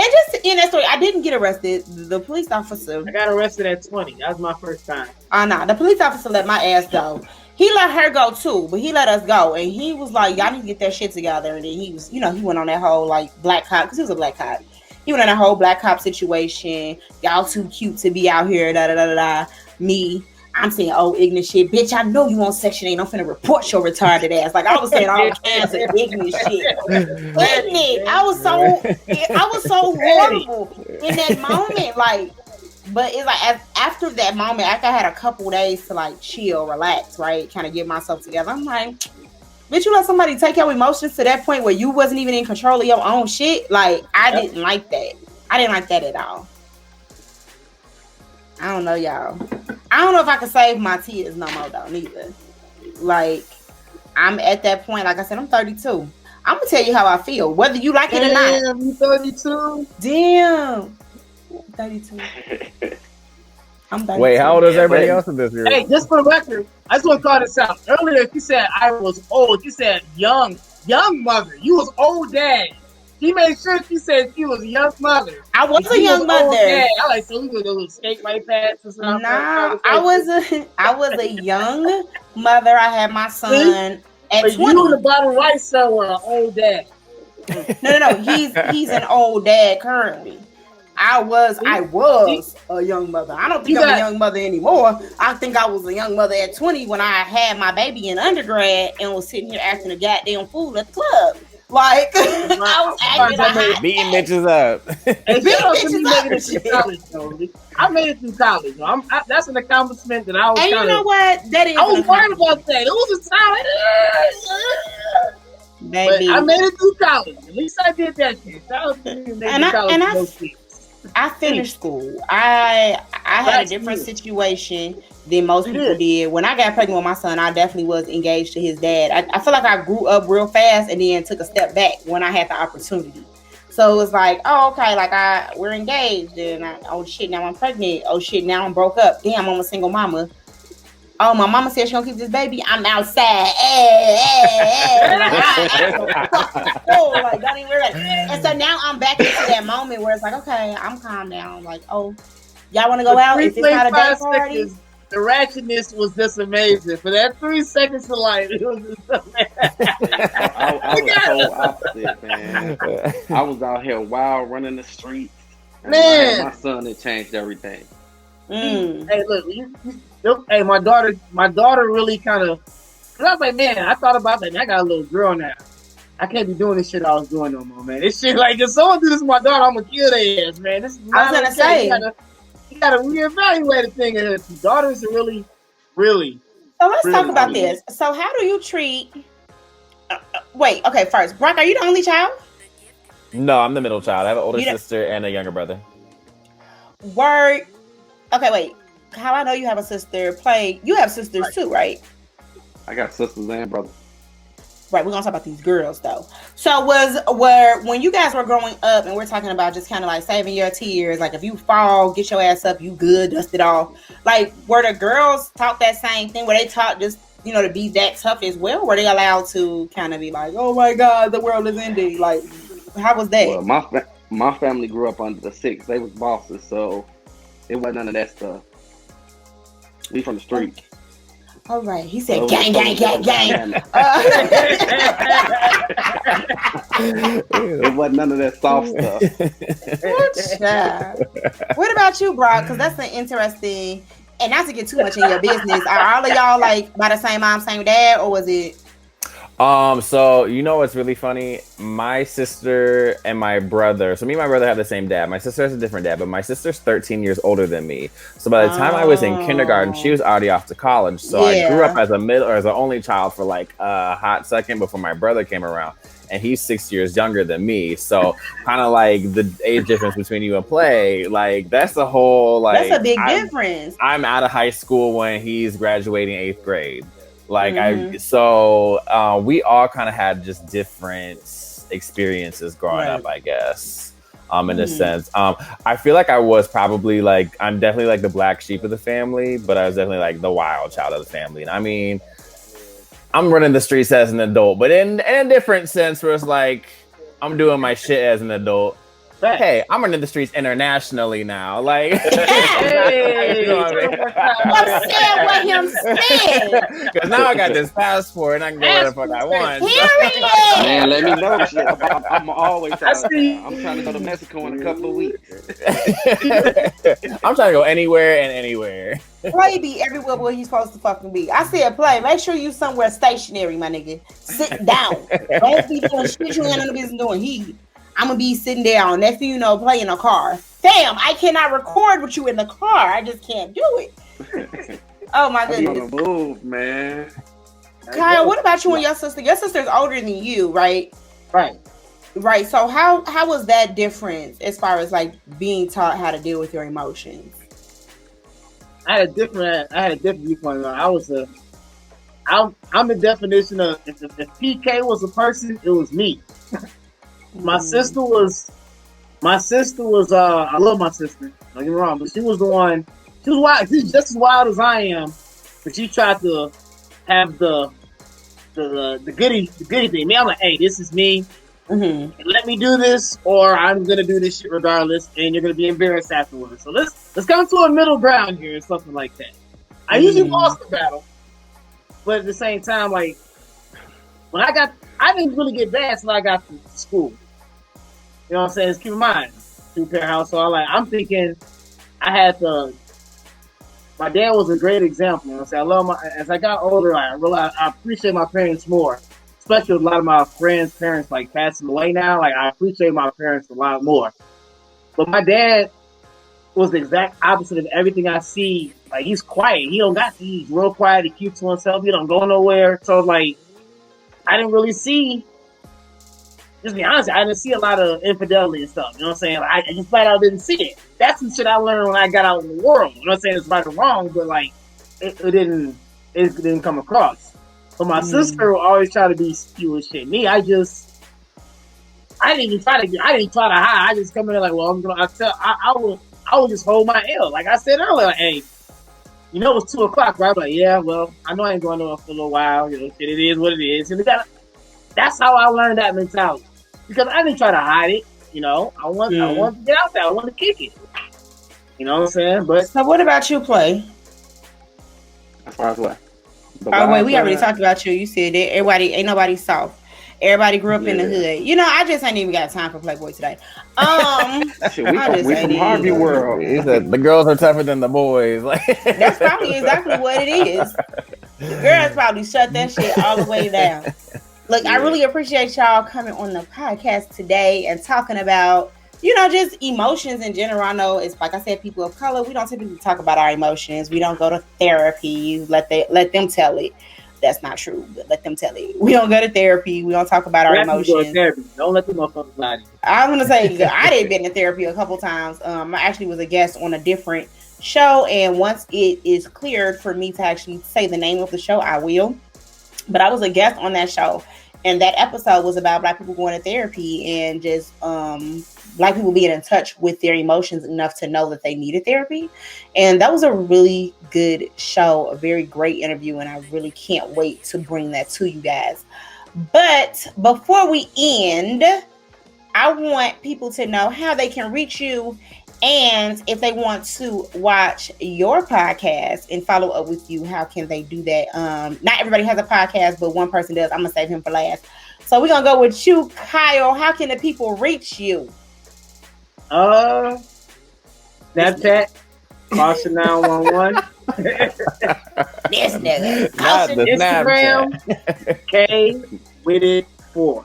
[SPEAKER 5] And just to end that story, I didn't get arrested. The police officer...
[SPEAKER 3] I got arrested at 20. That was my first time.
[SPEAKER 5] Nah, the police officer let my ass go. He let her go too, but he let us go. And he was like, y'all need to get that shit together. And then he was, he went on that whole like black cop, because he was a black cop. He went on that whole black cop situation. Y'all too cute to be out here, da-da-da-da-da. Me, I'm saying, oh, ignorant shit. Bitch, I know you on Section 8. I'm finna report your retarded ass. Like, I was saying all kinds of ignorant shit. Ignorant. I was so horrible in that moment. Like, but it's like after that moment, after I had a couple days to like chill, relax, right? Kind of get myself together. I'm like, bitch, you let somebody take your emotions to that point where you wasn't even in control of your own shit. Like, I didn't like that. I didn't like that at all. I don't know, y'all. I don't know if I can save my tears no more though, neither. Like, I'm at that point, like I said, I'm 32. I'm gonna tell you how I feel, whether you like it or not.
[SPEAKER 3] Damn, you 32?
[SPEAKER 5] Damn. 32. I'm 32.
[SPEAKER 4] Wait, how old is everybody else in this group?
[SPEAKER 3] Hey, just for the record, I just want to call this out. Earlier, you said I was old. You said young mother. You was old dad. She made sure she said she was a young mother.
[SPEAKER 5] I was a young
[SPEAKER 3] old
[SPEAKER 5] mother.
[SPEAKER 3] dad. I like so we would do skate right past or something.
[SPEAKER 5] Nah, I was a young mother. I had my son at
[SPEAKER 3] But
[SPEAKER 5] 20.
[SPEAKER 3] you in the bottom right somewhere, an old dad.
[SPEAKER 5] No. He's an old dad currently. I was a young mother. I don't think I'm a young mother anymore. I think I was a young mother at 20 when I had my baby in undergrad and was sitting here acting a goddamn fool at the club. Like, I was acting a hot
[SPEAKER 4] Beating
[SPEAKER 5] ass.
[SPEAKER 4] bitches up.
[SPEAKER 3] Hey,
[SPEAKER 5] Big
[SPEAKER 3] shout out to
[SPEAKER 5] bitches
[SPEAKER 3] me
[SPEAKER 5] up
[SPEAKER 3] making it through
[SPEAKER 5] shit.
[SPEAKER 3] college, though. I made it through college. That's an accomplishment that I was
[SPEAKER 5] And you
[SPEAKER 3] kind
[SPEAKER 5] know
[SPEAKER 3] of.
[SPEAKER 5] what? That is
[SPEAKER 3] I was
[SPEAKER 5] an
[SPEAKER 3] worried about that. It was a time. But
[SPEAKER 5] baby.
[SPEAKER 3] I made it through college. At least I did that shit. Shout out to me making college.
[SPEAKER 5] I finished school. I had a different situation than most people did. When I got pregnant with my son, I definitely was engaged to his dad. I feel like I grew up real fast and then took a step back when I had the opportunity. So it was like, oh, okay, like we're engaged, and oh shit, now I'm pregnant. Oh shit, now I'm broke up. Damn, I'm a single mama. Oh, my mama said she gonna keep this baby. I'm outside. Like, don't even worry about it. And so now I'm back into that moment where it's like, okay, I'm calm down. Like, oh, y'all want to go out? If it's not a day party.
[SPEAKER 3] The ratchetness was just amazing. For that 3 seconds of life, it was just amazing.
[SPEAKER 6] I was the whole opposite, man. I was out here wild running the streets. And
[SPEAKER 3] Man.
[SPEAKER 6] my son had changed everything.
[SPEAKER 3] Hey, look, hey, my daughter really kind of. I was like, man, I thought about that. I got a little girl now. I can't be doing this shit I was doing no more, man. This shit, like, if someone do this to my daughter, I'm gonna kill their ass, man. This is
[SPEAKER 5] I was gonna say.
[SPEAKER 3] You gotta reevaluate the thing. Daughters are really, really,
[SPEAKER 5] So let's talk about this. So how do you treat? Wait, okay. First, Brock, are you the only child?
[SPEAKER 4] No, I'm the middle child. I have an older sister and a younger brother.
[SPEAKER 5] Word. Okay, wait. How I know you have a sister? You have sisters too, right?
[SPEAKER 6] I got sisters and brothers.
[SPEAKER 5] Right, we're gonna talk about these girls though. So when you guys were growing up, and we're talking about just kind of like saving your tears, like if you fall, get your ass up, you good, dust it off. Like, were the girls taught that same thing? Were they taught just, to be that tough as well? Were they allowed to kind of be like, oh my God, the world is ending? Like, how was that?
[SPEAKER 6] Well, my family grew up under the six. They was bosses, so it wasn't none of that stuff. We from the street.
[SPEAKER 5] All right, he said, gang.
[SPEAKER 6] It wasn't none of that soft
[SPEAKER 5] stuff. What about you, Brock? Because that's an interesting, and not to get too much in your business. Are all of y'all like by the same mom, same dad, or was it?
[SPEAKER 4] So what's really funny? My sister and my brother. So me and my brother have the same dad. My sister has a different dad, but my sister's 13 years older than me. So by the time I was in kindergarten, she was already off to college. So I grew up as as an only child for like a hot second before my brother came around, and he's 6 years younger than me. So kind of like the age difference between you and Play, like that's a whole like
[SPEAKER 5] that's a big difference.
[SPEAKER 4] I'm out of high school when he's graduating 8th grade. Like we all kind of had just different experiences growing up, I guess. In a sense, I feel like I was probably like, I'm definitely like the black sheep of the family, but I was definitely like the wild child of the family. And I mean, I'm running the streets as an adult, but in a different sense where it's like, I'm doing my shit as an adult. Hey, I'm running the streets internationally now. Like,
[SPEAKER 5] hey, I'm saying what him said.
[SPEAKER 4] Because now I got this passport and I can go where the fuck I want.
[SPEAKER 6] Man, let me know. Shit. I'm always I'm trying to go to Mexico in a couple of weeks.
[SPEAKER 4] I'm trying to go anywhere and anywhere.
[SPEAKER 5] Play be everywhere where he's supposed to fucking be. I said, Play, make sure you somewhere stationary, my nigga. Sit down. Don't be doing shit you ain't in the business doing. I'm gonna be sitting down. Next thing you know, playing a car. Damn, I cannot record with you in the car. I just can't do it. Oh my goodness.
[SPEAKER 6] On the move, man.
[SPEAKER 5] Kyle, what about you and your sister? Your sister's older than you, right? Right. So how was that different as far as like being taught how to deal with your emotions?
[SPEAKER 3] I had a different viewpoint. I'm the definition of if PK was a person, it was me. My sister was I love my sister, don't get me wrong, but she was the one, she was wild, she's just as wild as I am, but she tried to have the goody thing. Me, I'm like, hey, this is me. Let me do this, or I'm gonna do this shit regardless, and you're gonna be embarrassed afterwards. So let's come to a middle ground here, or something like that. I usually lost the battle, but at the same time, like when I didn't really get bad until I got to school. You know what I'm saying? Just keep in mind, 2-parent household. Like, I'm thinking my dad was a great example. You know what I'm saying? As I got older, I realized I appreciate my parents more. Especially with a lot of my friends' parents like passing away now. Like, I appreciate my parents a lot more. But my dad was the exact opposite of everything I see. Like, he's quiet. He's real quiet. He keeps to himself. He don't go nowhere. So, like, I didn't really see, just be honest, I didn't see a lot of infidelity and stuff. You know what I'm saying? Like, I just flat out didn't see it. That's some shit I learned when I got out in the world. You know what I'm saying? It's right or wrong, but like, it didn't come across. But my sister will always try to be skew shit. Me, I didn't even try to hide. I just come in there like, well, I will just hold my L. Like I said earlier, like, hey, you know it's 2:00, right? I'm like, yeah, well, I know I ain't going nowhere for a little while. You know, shit, it is what it is. And that's how I learned that mentality. Because I didn't try to hide it. You know, I want to get out there. I want to kick it. You know what I'm saying? But
[SPEAKER 5] so, what about you, Play?
[SPEAKER 6] As far as what?
[SPEAKER 5] Oh wait, we already talked about you. You said that everybody ain't nobody soft. Everybody grew up in the hood. You know, I just ain't even got time for Playboy today.
[SPEAKER 6] We from Harvey World.
[SPEAKER 4] The girls are tougher than the boys. Like
[SPEAKER 5] that's probably exactly what it is. The girls probably shut that shit all the way down. Look, I really appreciate y'all coming on the podcast today and talking about just emotions in general. I know it's like I said, people of color, we don't typically talk about our emotions. We don't go to therapy. Let them tell it. That's not true, but let them tell it. We don't go to therapy. We don't talk about our emotions.
[SPEAKER 3] Don't let them motherfuckers lie.
[SPEAKER 5] I'm gonna say I did been in therapy a couple times. I actually was a guest on a different show, and once it is cleared for me to actually say the name of the show, I will. But I was a guest on that show, and that episode was about Black people going to therapy and just Black people being in touch with their emotions enough to know that they needed therapy. And that was a really good show, a very great interview, and I really can't wait to bring that to you guys. But before we end, I want people to know how they can reach you, and if they want to watch your podcast and follow up with you, how can they do that? Not everybody has a podcast, but one person does. I'm gonna save him for last. So we're gonna go with you, Kyle. How can the people reach you?
[SPEAKER 3] Snapchat, Caution 911.
[SPEAKER 5] This nigga.
[SPEAKER 4] Not the
[SPEAKER 3] Instagram,
[SPEAKER 4] Snapchat.
[SPEAKER 3] K with it 4.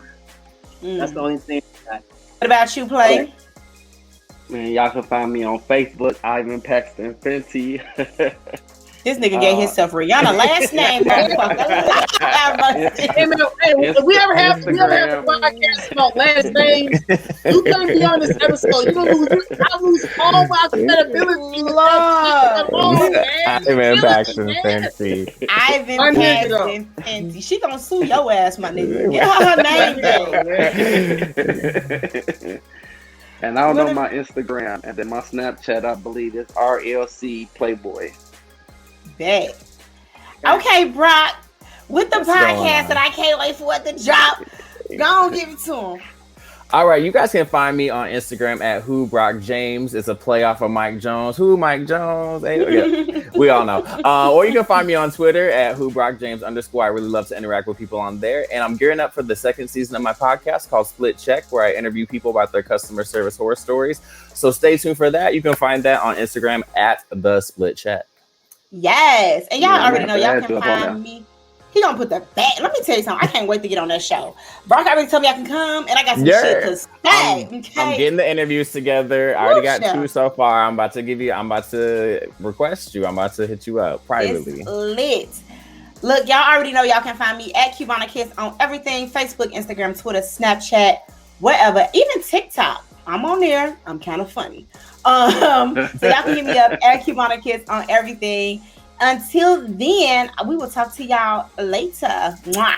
[SPEAKER 3] That's the only thing I got.
[SPEAKER 5] What about you, Play?
[SPEAKER 6] Man, y'all can find me on Facebook, Ivan Paxton Fenty.
[SPEAKER 5] This nigga gave himself Rihanna last name, motherfucker.
[SPEAKER 3] Hey, man, if we ever have a podcast about last names, you can't be on this episode. I lose all my credibility.
[SPEAKER 4] Ivan Paxton Fenty.
[SPEAKER 5] Ivan Paxton Fenty. She gonna sue your ass, my nigga. Get her name.
[SPEAKER 6] And I don't know my Instagram, and then my Snapchat, I believe it's RLC Playboy.
[SPEAKER 5] Bet. Okay, Brock, with the podcast that I can't wait for it to drop, go on, give it to him.
[SPEAKER 4] All right, you guys can find me on Instagram at Who Brock James. It's a play off of Mike Jones. Who Mike Jones? Hey, we all know. Or you can find me on Twitter at Who Brock James _. I really love to interact with people on there. And I'm gearing up for the second season of my podcast called Split Check, where I interview people about their customer service horror stories. So stay tuned for that. You can find that on Instagram at The Split Check.
[SPEAKER 5] Yes. And y'all already know y'all can find me. He gonna put the back. Let me tell you something. I can't wait to get on that show. Brock already told me I can come, and I got some shit to say.
[SPEAKER 4] I'm getting the interviews together. I already got 2 so far. I'm about to request you. I'm about to hit you up privately.
[SPEAKER 5] It's lit. Look, y'all already know y'all can find me at Cubana Kiss on everything: Facebook, Instagram, Twitter, Snapchat, whatever, even TikTok. I'm on there. I'm kind of funny. So y'all can hit me up at Cubana Kiss on everything. Until then, we will talk to y'all later. Mwah.